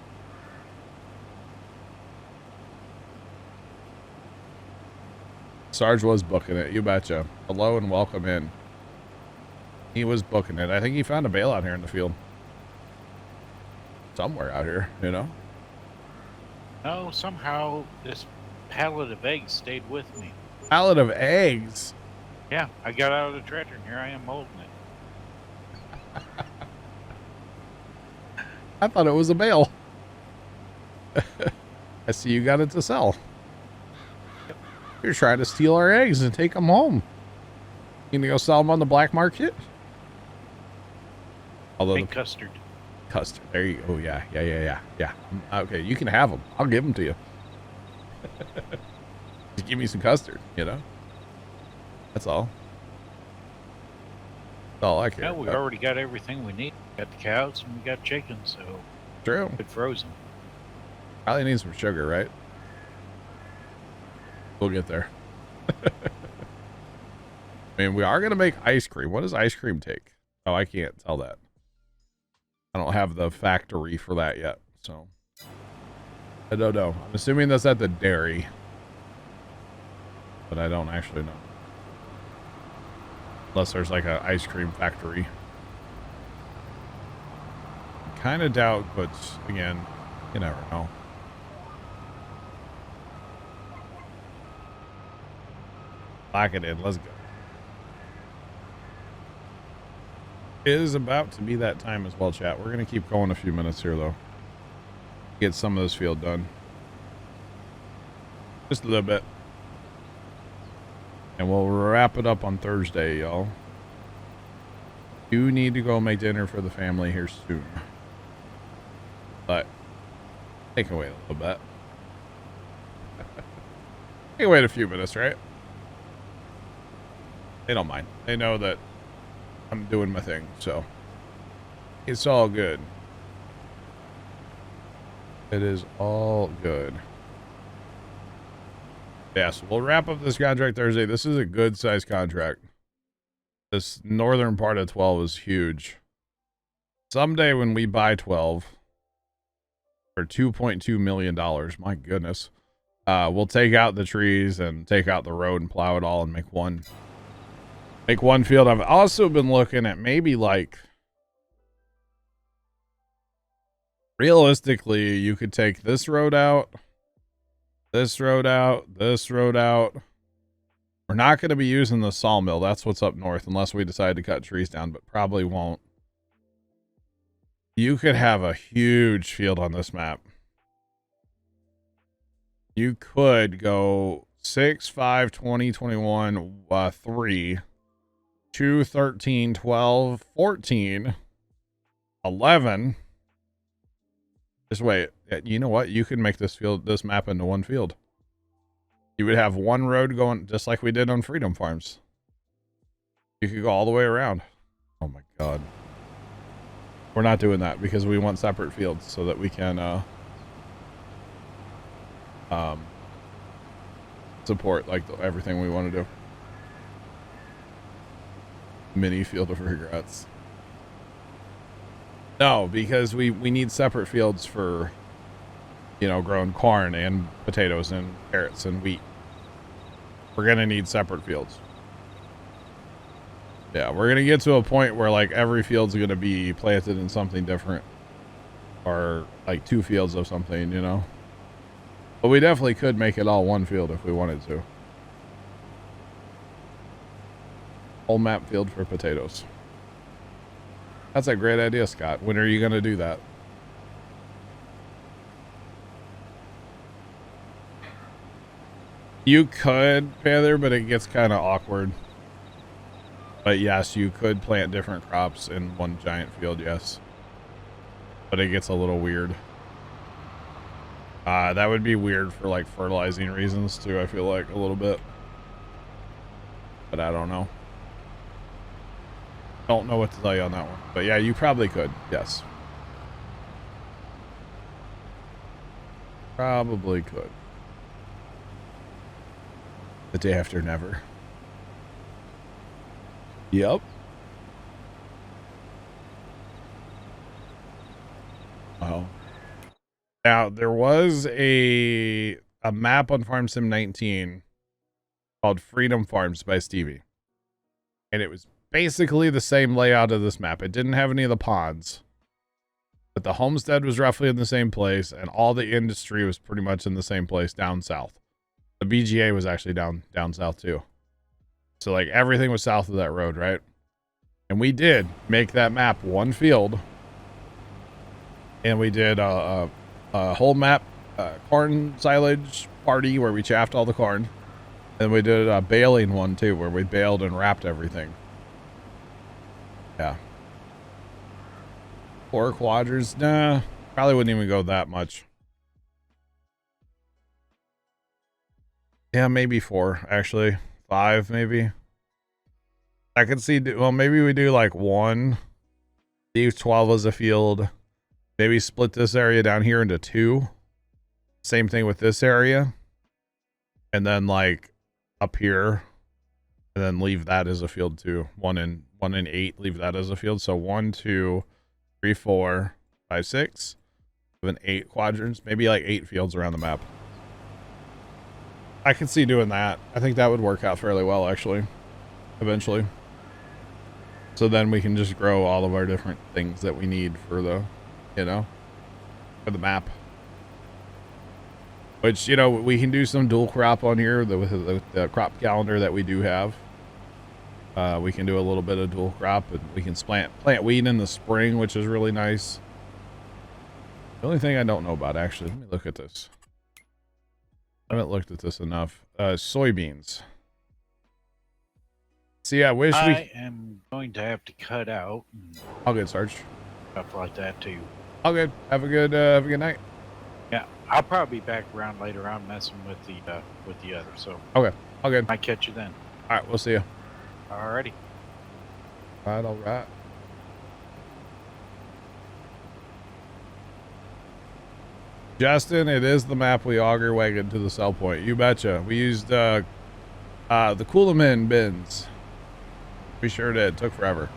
Speaker 1: Sarge was booking it. You betcha. Hello and welcome in. He was booking it. I think he found a bale out here in the field. Somewhere out here, you know?
Speaker 4: No, somehow this pallet of eggs stayed with me.
Speaker 1: Pallet of eggs?
Speaker 4: Yeah, I got out of the tractor and here I am molding it.
Speaker 1: I thought it was a bale. I see you got it to sell.
Speaker 4: Yep.
Speaker 1: You're trying to steal our eggs and take them home. You gonna go sell them on the black market? Although
Speaker 4: Make custard.
Speaker 1: Custard. There you go. Oh, yeah. Okay, you can have them. I'll give them to you. Just give me some custard, you know? That's all. That's all I care
Speaker 4: No, we've already got everything we need. We got the cows and we got chickens, so...
Speaker 1: True.
Speaker 4: Good frozen.
Speaker 1: Probably need some sugar, right? We'll get there. I mean, we are going to make ice cream. What does ice cream take? Oh, I can't tell that. I don't have the factory for that yet, so... I don't know. I'm assuming that's at the dairy. But I don't actually know. Unless there's like an ice cream factory. Kind of doubt, but again, you never know. Lock it in. Let's go. It is about to be that time as well, chat. We're going to keep going a few minutes here, though. Get some of this field done. Just a little bit. And we'll wrap it up on Thursday, y'all. You need to go make dinner for the family here soon. But they can wait a little bit. They can wait a few minutes, right? They don't mind. They know that I'm doing my thing, so it's all good. It is all good. Yeah, so we'll wrap up this contract Thursday. This is a good size contract. This northern part of 12 is huge. Someday when we buy 12 for $2.2 million, my goodness, we'll take out the trees and take out the road and plow it all and make one field. I've also been looking at maybe like Realistically, you could take this road out, this road out, this road out. We're not going to be using the sawmill. That's what's up north, unless we decide to cut trees down, but probably won't. You could have a huge field on this map. You could go 6, 5, 20, 21, 3, 2, 13, 12, 14, 11. Just wait. You know what? You could make this map into one field. You would have one road going just like we did on Freedom Farms. You could go all the way around. Oh my God. We're not doing that because we want separate fields so that we can support like everything we want to do. Mini field of regrets. No, because we need separate fields for, you know, growing corn and potatoes and carrots and wheat. We're going to need separate fields. Yeah, we're going to get to a point where like every field's going to be planted in something different. Or like 2 fields of something, you know. But we definitely could make it all one field if we wanted to. Whole map field for potatoes. That's a great idea, Scott. When are you going to do that? You could, Panther, but it gets kind of awkward. But yes, you could plant different crops in one giant field, yes. But it gets a little weird. That would be weird for like fertilizing reasons too, I feel like a little bit. But I don't know. Don't know what to tell you on that one. But yeah, you probably could, yes. Probably could. The day after never. Yep. Oh. Now, there was a map on Farm Sim 19 called Freedom Farms by Stevie. And it was basically the same layout of this map. It didn't have any of the ponds. But the homestead was roughly in the same place, and all the industry was pretty much in the same place down south. The BGA was actually down south too. So like everything was south of that road, right? And we did make that map one field. And we did a whole map corn silage party where we chaffed all the corn. And we did a baling one too, where we baled and wrapped everything. Yeah. 4 quadrants? Nah, probably wouldn't even go that much. Yeah, maybe 4, actually. 5, maybe. I could see, well, maybe we do like 1. Leave 12 as a field. Maybe split this area down here into 2. Same thing with this area. And then like up here. And then leave that as a field too. 1 and 8, leave that as a field. So 1, 2, 3, 4, 5, 6. 7, 8 quadrants. Maybe like 8 fields around the map. I could see doing that. I think that would work out fairly well, actually. Eventually. So then we can just grow all of our different things that we need for the, you know, for the map. Which, you know, we can do some dual crop on here with the crop calendar that we do have. We can do a little bit of dual crop, and we can plant wheat in the spring, which is really nice. The only thing I don't know about, actually, let me look at this. I haven't looked at this enough. Soybeans. See, I wish
Speaker 4: I am going to have to cut out.
Speaker 1: All good, Sarge.
Speaker 4: Stuff like that too.
Speaker 1: All good. Have a good night.
Speaker 4: Yeah, I'll probably be back around later on messing with the other. So
Speaker 1: Okay. All good.
Speaker 4: might catch you then.
Speaker 1: All right. We'll see you.
Speaker 4: Alrighty.
Speaker 1: All right. Justin, it is the map we auger wagon to the sell point. You betcha. We used the Coolamin bins. We sure did. Took forever.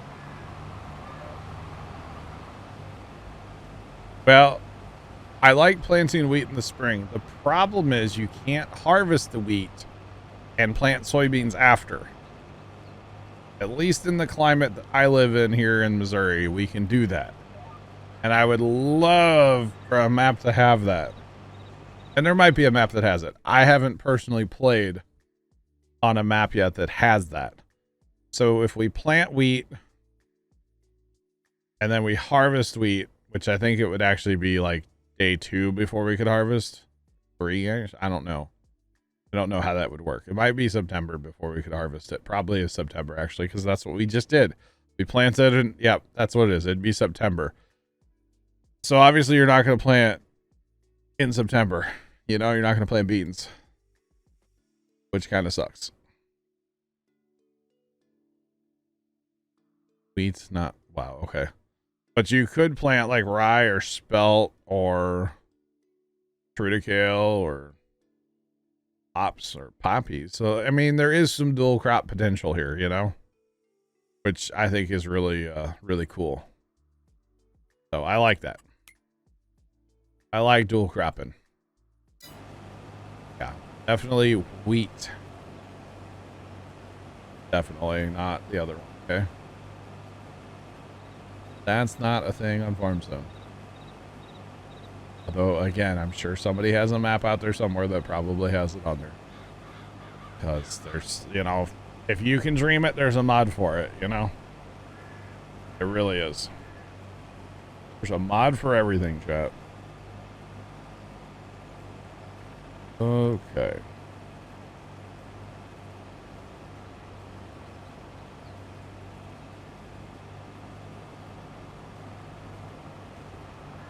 Speaker 1: Well, I like planting wheat in the spring. The problem is you can't harvest the wheat and plant soybeans after. At least in the climate that I live in here in Missouri, we can do that. And I would love for a map to have that. And there might be a map that has it. I haven't personally played on a map yet that has that. So if we plant wheat and then we harvest wheat, which I think it would actually be like day 2 before we could harvest. 3, I don't know. I don't know how that would work. It might be September before we could harvest it. Probably is September, actually, because that's what we just did. We planted and yep, that's what it is. It'd be September. So obviously you're not going to plant in September. You know, you're not going to plant beans, which kind of sucks. Wheat's not, wow, okay. But you could plant like rye or spelt or triticale or hops or poppies. So, I mean, there is some dual crop potential here, you know, which I think is really, really cool. So I like that. I like dual cropping. Yeah, definitely wheat. Definitely not the other one, okay? That's not a thing on Farm Zone. Although, again, I'm sure somebody has a map out there somewhere that probably has it on there. Because there's, you know, if you can dream it, there's a mod for it, you know? It really is. There's a mod for everything, chat. Okay.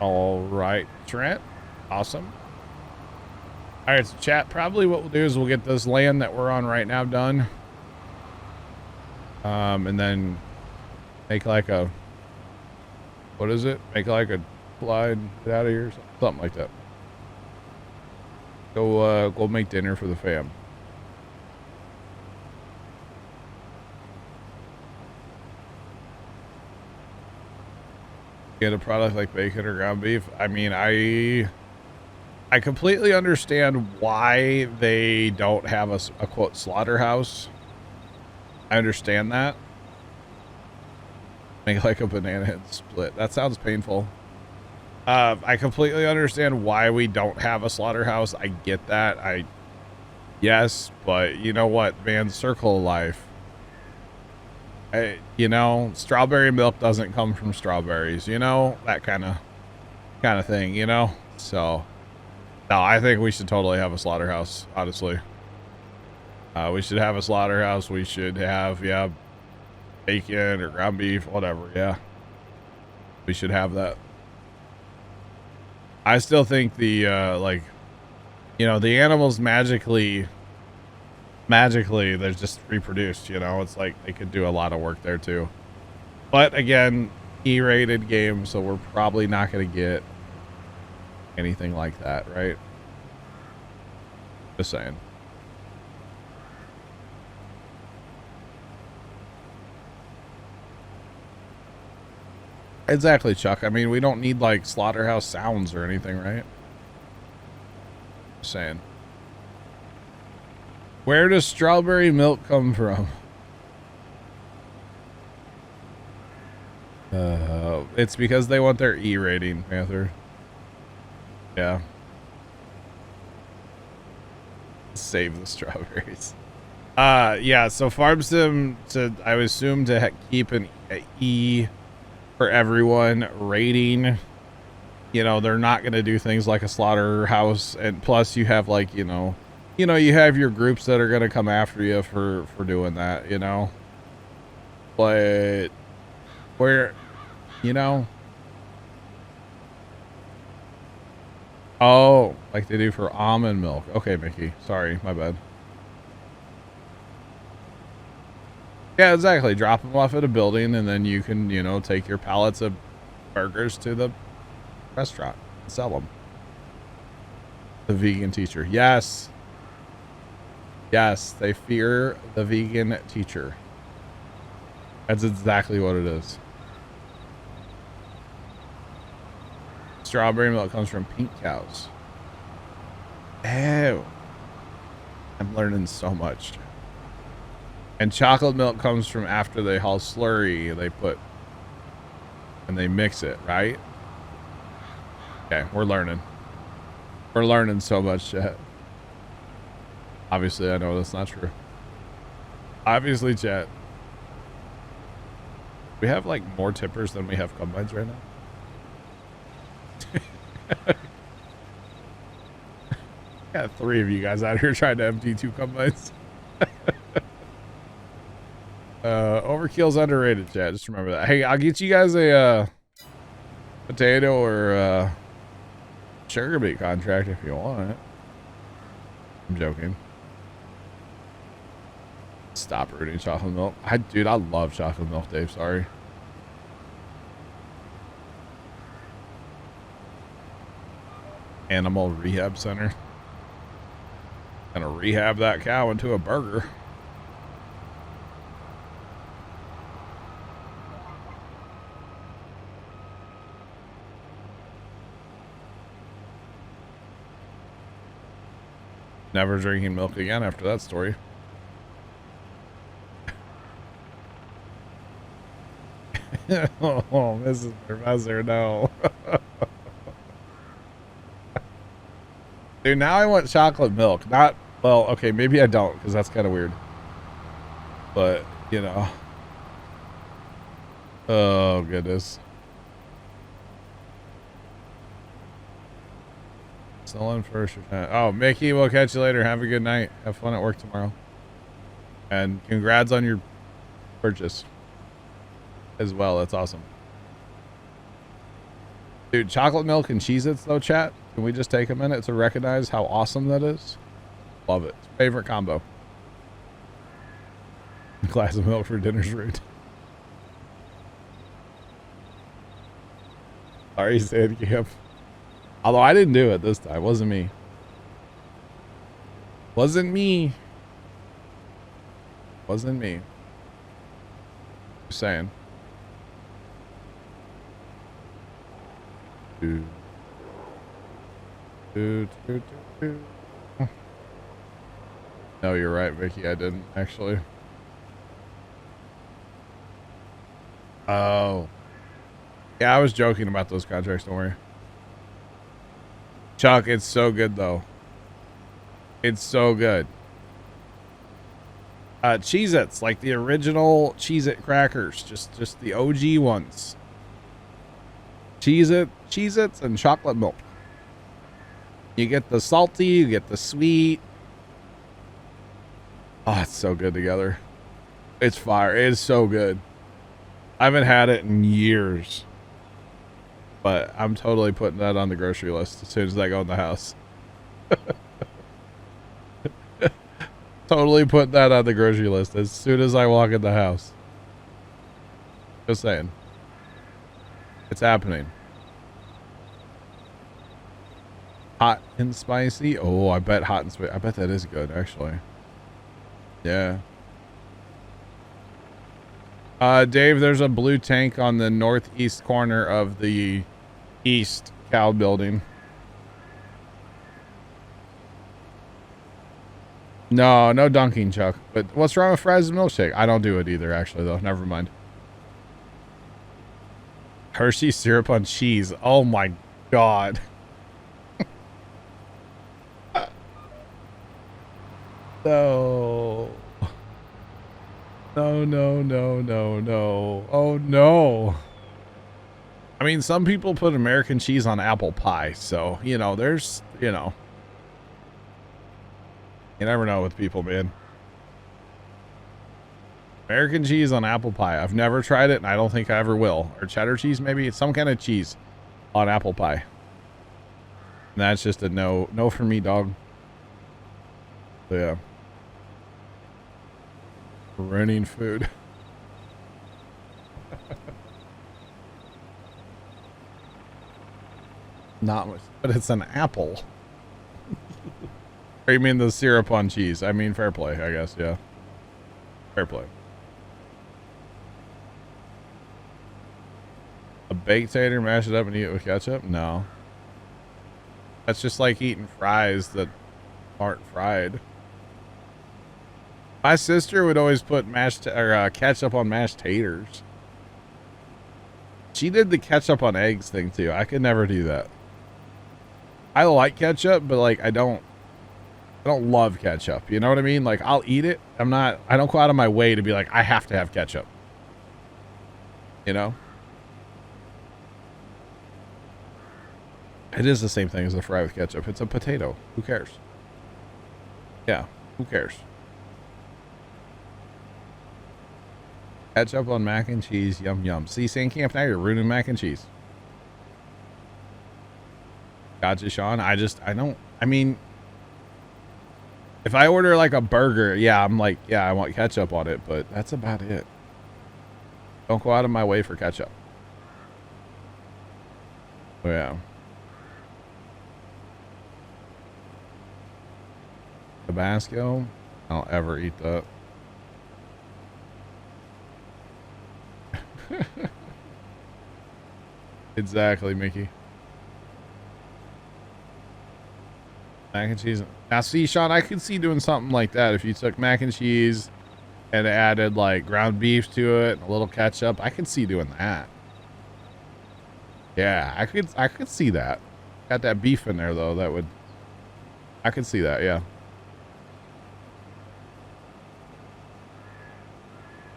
Speaker 1: All right, Trent. Awesome. All right, so chat, probably what we'll do is we'll get this land that we're on right now done. And then make like a, what is it? Make like a slide, get out of here, something like that. Go make dinner for the fam. Get a product like bacon or ground beef. I mean, I completely understand why they don't have a quote slaughterhouse. I understand that. Make like a banana head split. That sounds painful. I completely understand why we don't have a slaughterhouse. I get that. Yes, but you know what, man? Circle of life. You know, strawberry milk doesn't come from strawberries, you know, that kind of thing, you know. So no, I think we should totally have a slaughterhouse, honestly. We should have a slaughterhouse. We should have, yeah, bacon or ground beef, whatever. Yeah, we should have that. I still think the like, you know, the animals magically they're just reproduced, you know. It's like they could do a lot of work there too, but again, E-rated game, so we're probably not going to get anything like that, right? Just saying. Exactly, Chuck. I mean, we don't need like slaughterhouse sounds or anything, right? Just saying. Where does strawberry milk come from? It's because they want their E rating, Panther. Yeah. Save the strawberries. Yeah, so Farm Sim, I would assume to keep an E for everyone rating. You know, they're not going to do things like a slaughterhouse, and plus you have like, you know, you have your groups that are going to come after you for doing that, you know. But where, you know, oh, like they do for almond milk. Okay, Mickey, sorry, my bad. Yeah, exactly. Drop them off at a building, and then you can, you know, take your pallets of burgers to the restaurant and sell them. The vegan teacher. Yes. Yes, they fear the vegan teacher. That's exactly what it is. Strawberry milk comes from pink cows. Oh. I'm learning so much. And chocolate milk comes from after they haul slurry, they put, and they mix it, right? Okay, we're learning. We're learning so much, chat. Obviously, I know that's not true. Obviously, chat. We have like more tippers than we have combines right now. Got 3 of you guys out here trying to empty 2 combines. Overkill's underrated, chat. Just remember that. Hey, I'll get you guys a potato or sugar beet contract if you want it. I'm joking. Stop rooting chocolate milk. Dude, I love chocolate milk, Dave. Sorry. Animal Rehab Center. Gonna rehab that cow into a burger. Never drinking milk again after that story. Oh, Mrs. Professor, no. Dude, now I want chocolate milk. Not, well, okay, maybe I don't, because that's kind of weird. But, you know. Oh, goodness. Still in first or 10. Oh, Mickey, we'll catch you later. Have a good night. Have fun at work tomorrow. And congrats on your purchase as well. That's awesome. Dude, chocolate milk and Cheez-Its though, chat. Can we just take a minute to recognize how awesome that is? Love it. Favorite combo. A glass of milk for dinner's rude. Sorry, Sandcamp. Although I didn't do it this time. Wasn't me. Wasn't me. Wasn't me. Just saying. No, you're right, Vicky. I didn't actually. Oh. Yeah, I was joking about those contracts. Don't worry. Chuck, it's so good though. It's so good. Cheez-Its, like the original Cheez-It crackers, just the OG ones. Cheez-Its and chocolate milk. You get the salty, you get the sweet. Oh, it's so good together. It's fire. It is so good. I haven't had it in years. But I'm totally putting that on the grocery list as soon as I go in the house. Totally put that on the grocery list as soon as I walk in the house. Just saying. It's happening. Hot and spicy. Oh, I bet hot and spicy. I bet that is good, actually. Yeah. Dave, there's a blue tank on the northeast corner of the East Cow building. No dunking, Chuck. But what's wrong with fries and milkshake? I don't do it either, actually, though. Never mind. Hershey syrup on cheese. Oh, my God. No. No. Oh, no. I mean, some people put American cheese on apple pie. So, you know, there's, you know. You never know with people, man. American cheese on apple pie. I've never tried it, and I don't think I ever will. Or cheddar cheese, maybe. It's some kind of cheese on apple pie. And that's just a no. No for me, dog. So, yeah. Running food. Not much, but it's an apple. Or you mean the syrup on cheese? I mean, fair play, I guess, yeah. Fair play. A baked tater, mash it up and eat it with ketchup? No. That's just like eating fries that aren't fried. My sister would always put ketchup on mashed taters. She did the ketchup on eggs thing too. I could never do that. I like ketchup, but like I don't love ketchup. You know what I mean? Like I'll eat it. I don't go out of my way to be like, I have to have ketchup. You know? It is the same thing as a fry with ketchup. It's a potato. Who cares? Yeah, who cares? Ketchup on mac and cheese. Yum, yum. See, Sandcamp, now you're ruining mac and cheese. Gotcha, Sean. I mean, if I order like a burger, yeah, I'm like, yeah, I want ketchup on it, but that's about it. Don't go out of my way for ketchup. Oh, yeah. Tabasco? I don't ever eat that. Exactly, Mickey. Mac and cheese. Now, see, Sean, I could see doing something like that if you took mac and cheese and added like ground beef to it and a little ketchup. I could see doing that. Yeah, I could see that. Got that beef in there though. I could see that. Yeah.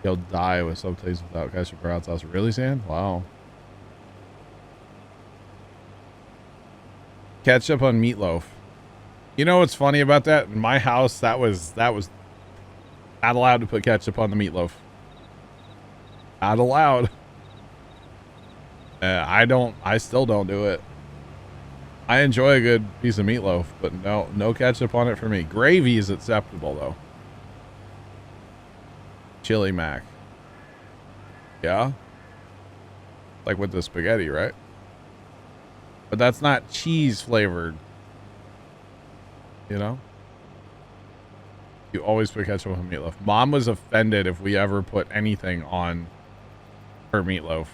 Speaker 1: You'll die with some taste without ketchup or hot sauce. Really, Sam? Wow. Ketchup on meatloaf. You know what's funny about that? In my house, that was not allowed to put ketchup on the meatloaf. Not allowed. I still don't do it. I enjoy a good piece of meatloaf, but no ketchup on it for me. Gravy is acceptable though. Chili mac. Yeah? Like with the spaghetti, right? But that's not cheese flavored. You know? You always put ketchup on meatloaf. Mom was offended if we ever put anything on her meatloaf,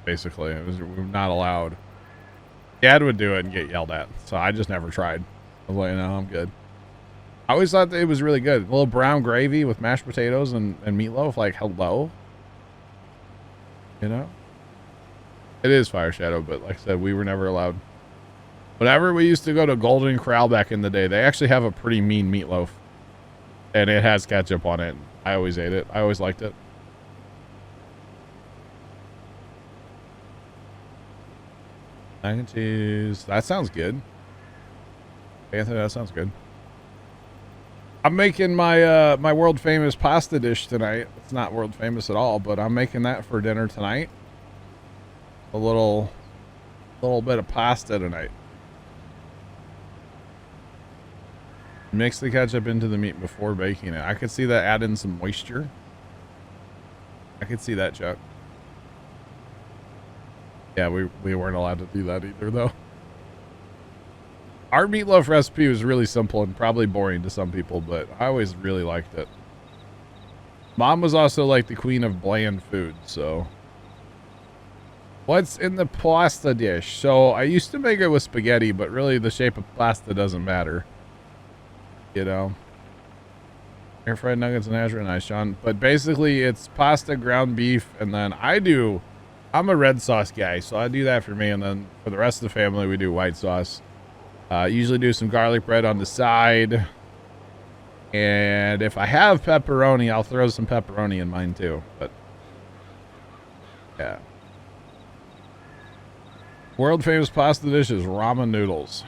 Speaker 1: basically. We were not allowed. Dad would do it and get yelled at, so I just never tried. I was like, no, I'm good. I always thought that it was really good. A little brown gravy with mashed potatoes and meatloaf, like, hello? You know? It is Fire Shadow, but like I said, we were never allowed. Whenever we used to go to Golden Corral back in the day, they actually have a pretty mean meatloaf. And it has ketchup on it. I always ate it. I always liked it. Mac and cheese. That sounds good. Anthony, that sounds good. I'm making my my world famous pasta dish tonight. It's not world famous at all, but I'm making that for dinner tonight. A little bit of pasta tonight. Mix the ketchup into the meat before baking it. I could see that add in some moisture. I could see that, Chuck. Yeah, we weren't allowed to do that either, though. Our meatloaf recipe was really simple and probably boring to some people, but I always really liked it. Mom was also like the queen of bland food, so. What's in the pasta dish? So I used to make it with spaghetti, but really the shape of pasta doesn't matter. You know? Air fried nuggets and hash brown, nice, Sean. But basically it's pasta, ground beef, and then I'm a red sauce guy, so I do that for me, and then for the rest of the family we do white sauce. Usually do some garlic bread on the side. And if I have pepperoni, I'll throw some pepperoni in mine too. But yeah. World famous pasta dish is ramen noodles.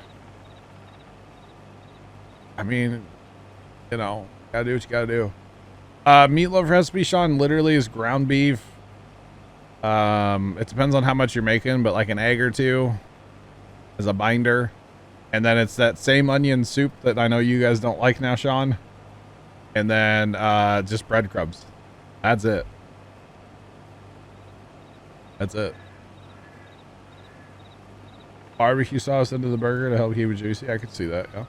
Speaker 1: I mean, you know, gotta do what you gotta do. Meatloaf recipe, Sean, literally is ground beef. It depends on how much you're making, but like an egg or two as a binder. And then it's that same onion soup that I know you guys don't like now, Sean. And then just breadcrumbs. That's it. That's it. Barbecue sauce into the burger to help keep it juicy. I could see that, yeah.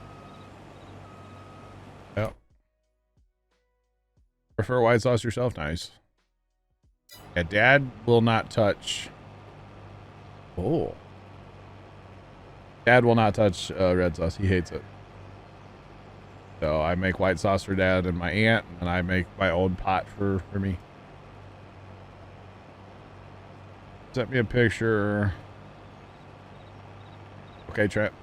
Speaker 1: Yep. Prefer white sauce yourself? Nice. Yeah, Dad will not touch. Oh. Dad will not touch red sauce. He hates it. So I make white sauce for Dad and my aunt, and I make my own pot for me. Sent me a picture. Okay, Trent.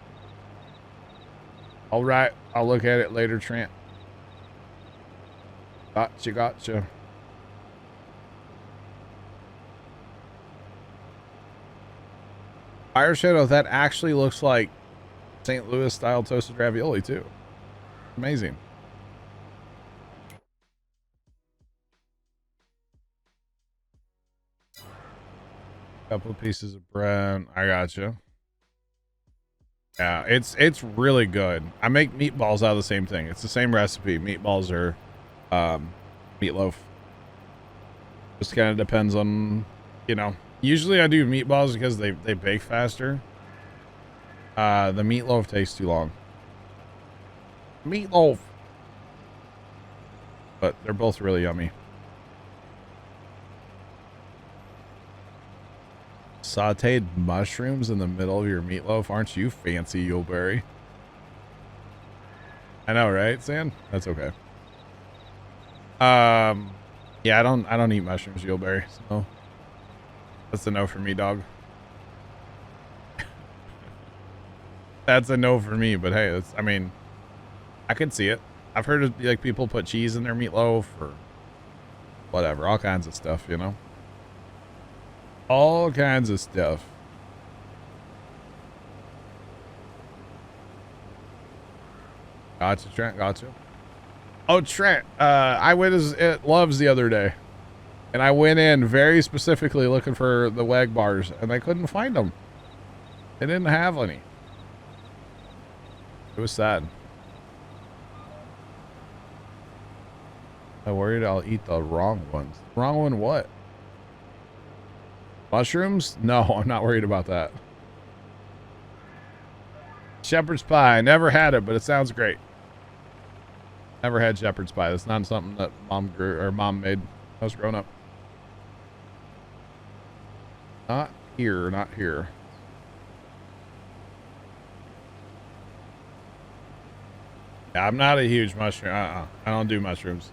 Speaker 1: All right. I'll look at it later, Trent. Gotcha. Fire Shadow, that actually looks like St. Louis style toasted ravioli too. Amazing. Couple of pieces of bread. I gotcha. Yeah, it's really good. I make meatballs out of the same thing. It's the same recipe. Meatballs are meatloaf. Just kind of depends on, you know. Usually I do meatballs because they bake faster. The meatloaf takes too long. Meatloaf. But they're both really yummy. Sauteed mushrooms in the middle of your meatloaf. Aren't you fancy, Yuleberry? I know, right, San? That's okay. Yeah, I don't eat mushrooms, Yuleberry. So that's a no for me, dog. That's a no for me, but hey, I mean, I could see it. I've heard of, like, people put cheese in their meatloaf or whatever, all kinds of stuff, you know? All kinds of stuff. Gotcha, Trent, gotcha. Oh, Trent, I went as it loves the other day. And I went in very specifically looking for the WAG bars, and I couldn't find them. They didn't have any. It was sad. I'm worried I'll eat the wrong ones. Wrong one what? Mushrooms? No, I'm not worried about that. Shepherd's pie. Never had it, but it sounds great. Never had shepherd's pie. That's not something that mom made when I was growing up. Not here, not here. Yeah, I'm not a huge mushroom. I don't do mushrooms.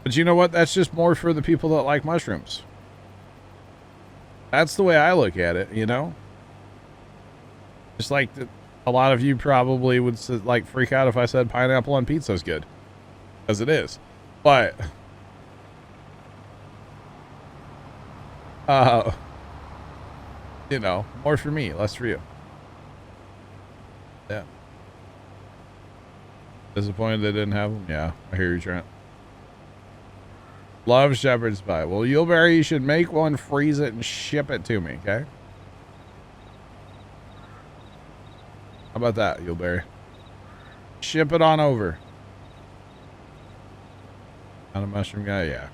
Speaker 1: But you know what? That's just more for the people that like mushrooms. That's the way I look at it, you know? Just like a lot of you probably would like freak out if I said pineapple on pizza is good. Because it is. But you know, more for me, less for you. Yeah. Disappointed they didn't have them? Yeah, I hear you, Trent. Love shepherd's pie. Well, Yuleberry, you should make one, freeze it, and ship it to me, okay? How about that, Yuleberry? Ship it on over. Not a mushroom guy? Yeah.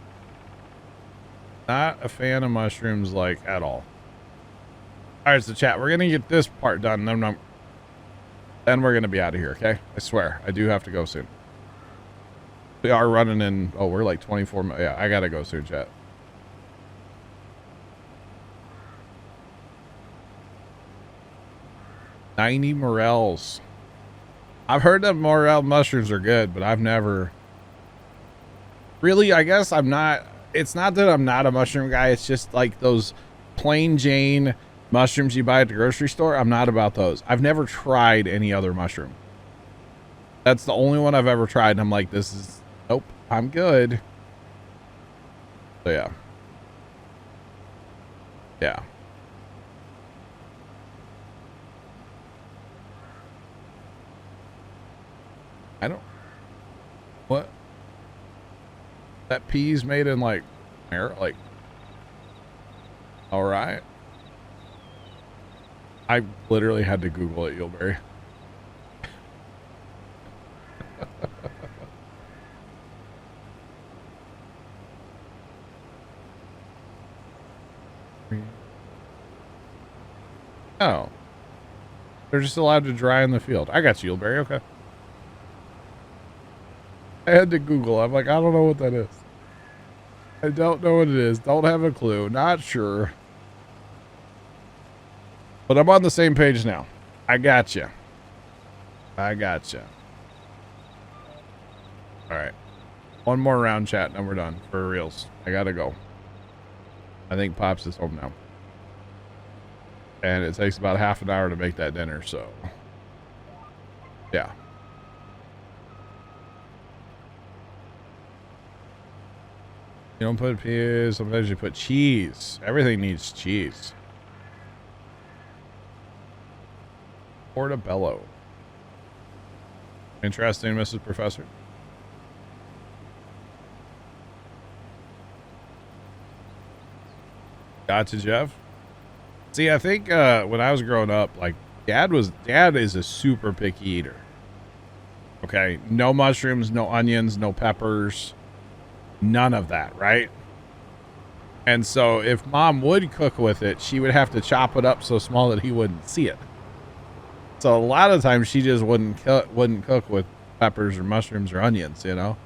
Speaker 1: Not a fan of mushrooms, like, at all. Alright, so chat, we're gonna get this part done, then we're gonna be out of here, okay? I swear, I do have to go soon. We are running in, oh, we're like 24 minutes. Yeah, I gotta go soon, chat. $90 morels. I've heard that morel mushrooms are good, but I've never really, I guess I'm not, it's not that I'm not a mushroom guy. It's just like those plain Jane mushrooms you buy at the grocery store. I'm not about those. I've never tried any other mushroom. That's the only one I've ever tried. And I'm like, this is, nope, I'm good. So yeah. Yeah. I don't, what? That pea's made in like, like, all right. I literally had to Google it, Yuleberry. Oh. They're just allowed to dry in the field. I got you, Yuleberry. Okay. I had to Google. I'm like, I don't know what that is. I don't know what it is. Don't have a clue. Not sure. But I'm on the same page now. I gotcha. I gotcha. All right. One more round chat and we're done for reals. I gotta go. I think Pops is home now. And it takes about half an hour to make that dinner, so. Yeah. You don't put peas. Sometimes you put cheese. Everything needs cheese. Portobello. Interesting, Mrs. Professor. Gotcha, Jeff. See, I think when I was growing up, like dad is a super picky eater. Okay, no mushrooms, no onions, no peppers, none of that, right? And so if mom would cook with it, she would have to chop it up so small that he wouldn't see it. So a lot of times she just wouldn't cook with peppers or mushrooms or onions, you know?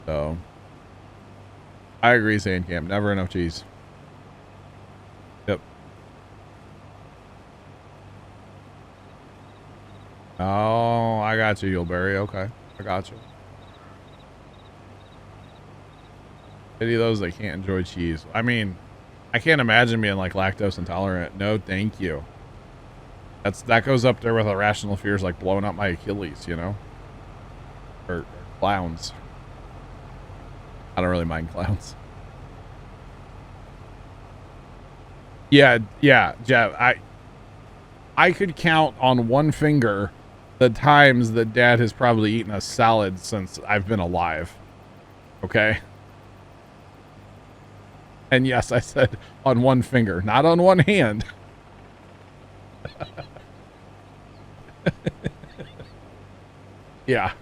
Speaker 1: So I agree, Sandcamp. Never enough cheese. Yep. Oh, I got you, Yulberry. Okay. I got you. Any of those that can't enjoy cheese. I mean, I can't imagine being like lactose intolerant. No, thank you. That goes up there with irrational fears like blowing up my Achilles, you know? Or clowns. I don't really mind clowns. Yeah, Jeff. I could count on one finger the times that dad has probably eaten a salad since I've been alive. Okay? And yes, I said on one finger, not on one hand. Yeah.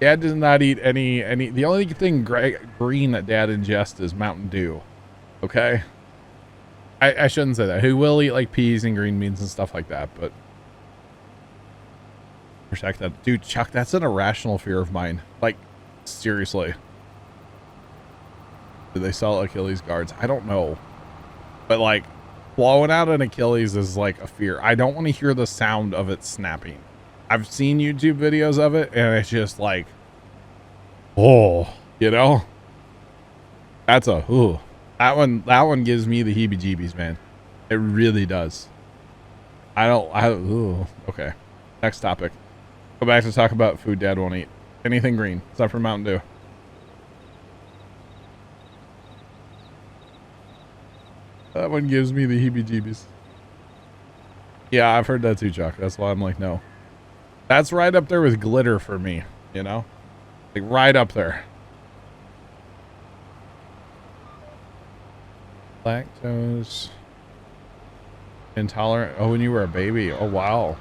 Speaker 1: Dad does not eat any, the only thing green that dad ingests is Mountain Dew. Okay? I shouldn't say that. He will eat like peas and green beans and stuff like that, but protect that. Dude, Chuck, that's an irrational fear of mine. Like, seriously. Do they sell Achilles guards? I don't know. But like, blowing out an Achilles is like a fear. I don't want to hear the sound of it snapping. I've seen YouTube videos of it, and it's just like, oh, you know? That's a, ooh. That one gives me the heebie-jeebies, man. It really does. Ooh, okay. Next topic. Go back to talk about food dad won't eat. Anything green, except for Mountain Dew. That one gives me the heebie-jeebies. Yeah, I've heard that too, Chuck. That's why I'm like, no. That's right up there with glitter for me, you know? Like, right up there. Lactose intolerant. Oh, when you were a baby. Oh, wow.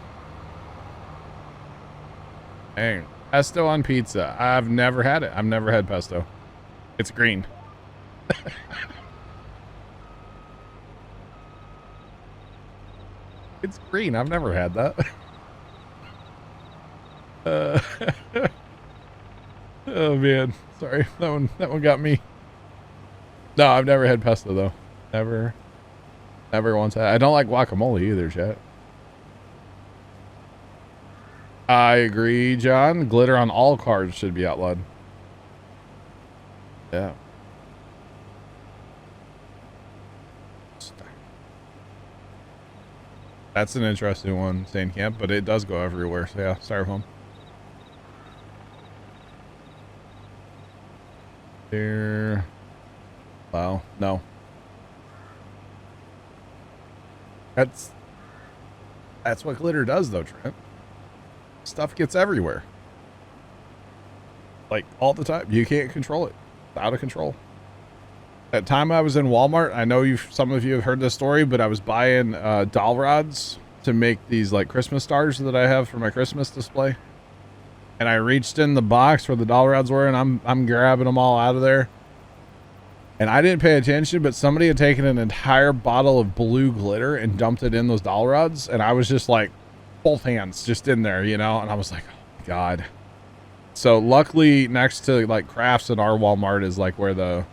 Speaker 1: Dang. Pesto on pizza. I've never had it. I've never had pesto. It's green. It's green. I've never had that. Oh man, sorry. That one got me. No, I've never had pesto though. Never once had. I don't like guacamole either, chat. I agree, John. Glitter on all cards should be outlawed. Yeah. That's an interesting one, Sandcamp, but it does go everywhere. So yeah, styrofoam. There. Wow, no. That's what glitter does though, Trent. Stuff gets everywhere. Like all the time. You can't control it. It's out of control. That time I was in Walmart, I know some of you have heard this story, but I was buying dowel rods to make these like Christmas stars that I have for my Christmas display. And I reached in the box where the dowel rods were, and I'm grabbing them all out of there. And I didn't pay attention, but somebody had taken an entire bottle of blue glitter and dumped it in those dowel rods, and I was just like, both hands just in there, you know? And I was like, oh my God. So luckily next to like crafts in our Walmart is like where the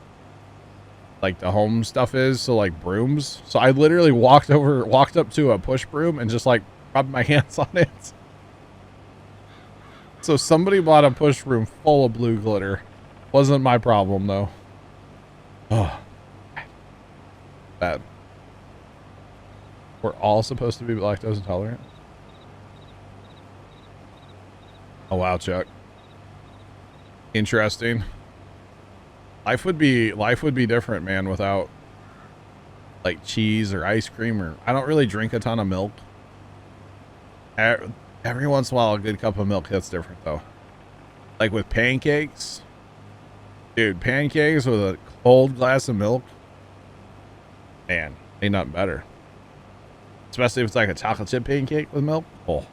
Speaker 1: home stuff is, so like brooms. So I literally walked up to a push broom and just like rubbed my hands on it. So somebody bought a push broom full of blue glitter. Wasn't my problem though. Oh, bad. We're all supposed to be lactose intolerant. Oh wow, Chuck. Interesting. Life would be different, man, without like cheese or ice cream, or I don't really drink a ton of milk. Every once in a while, a good cup of milk hits different though. Like with pancakes, dude, pancakes with a cold glass of milk, man, ain't nothing better. Especially if it's like a chocolate chip pancake with milk. Oh,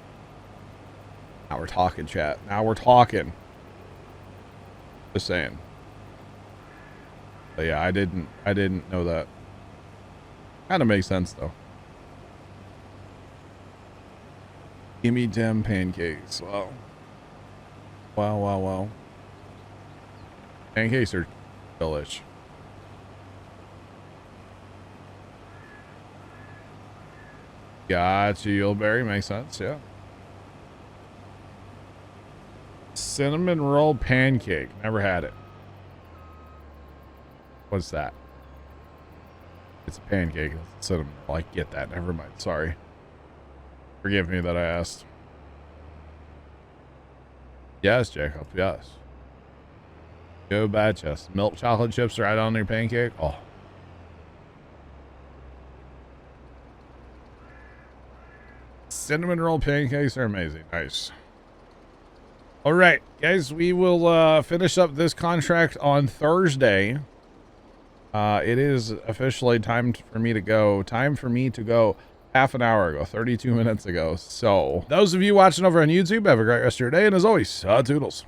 Speaker 1: now we're talking, chat. Now we're talking. Just saying. But yeah, I didn't know that. Kind of makes sense though. Gimme them pancakes. Wow. Wow. Pancakes are delish. Gotcha, Yuleberry. Makes sense, yeah. Cinnamon roll pancake. Never had it. What's that? It's a pancake. It's cinnamon roll. I get that. Never mind. Sorry. Forgive me that I asked. Yes, Jacob. Yes. Go Batchess. Milk chocolate chips right on your pancake. Oh. Cinnamon roll pancakes are amazing. Nice. All right, guys, we will finish up this contract on Thursday. It is officially time for me to go. Time for me to go half an hour ago, 32 minutes ago. So those of you watching over on YouTube, have a great rest of your day. And as always, toodles.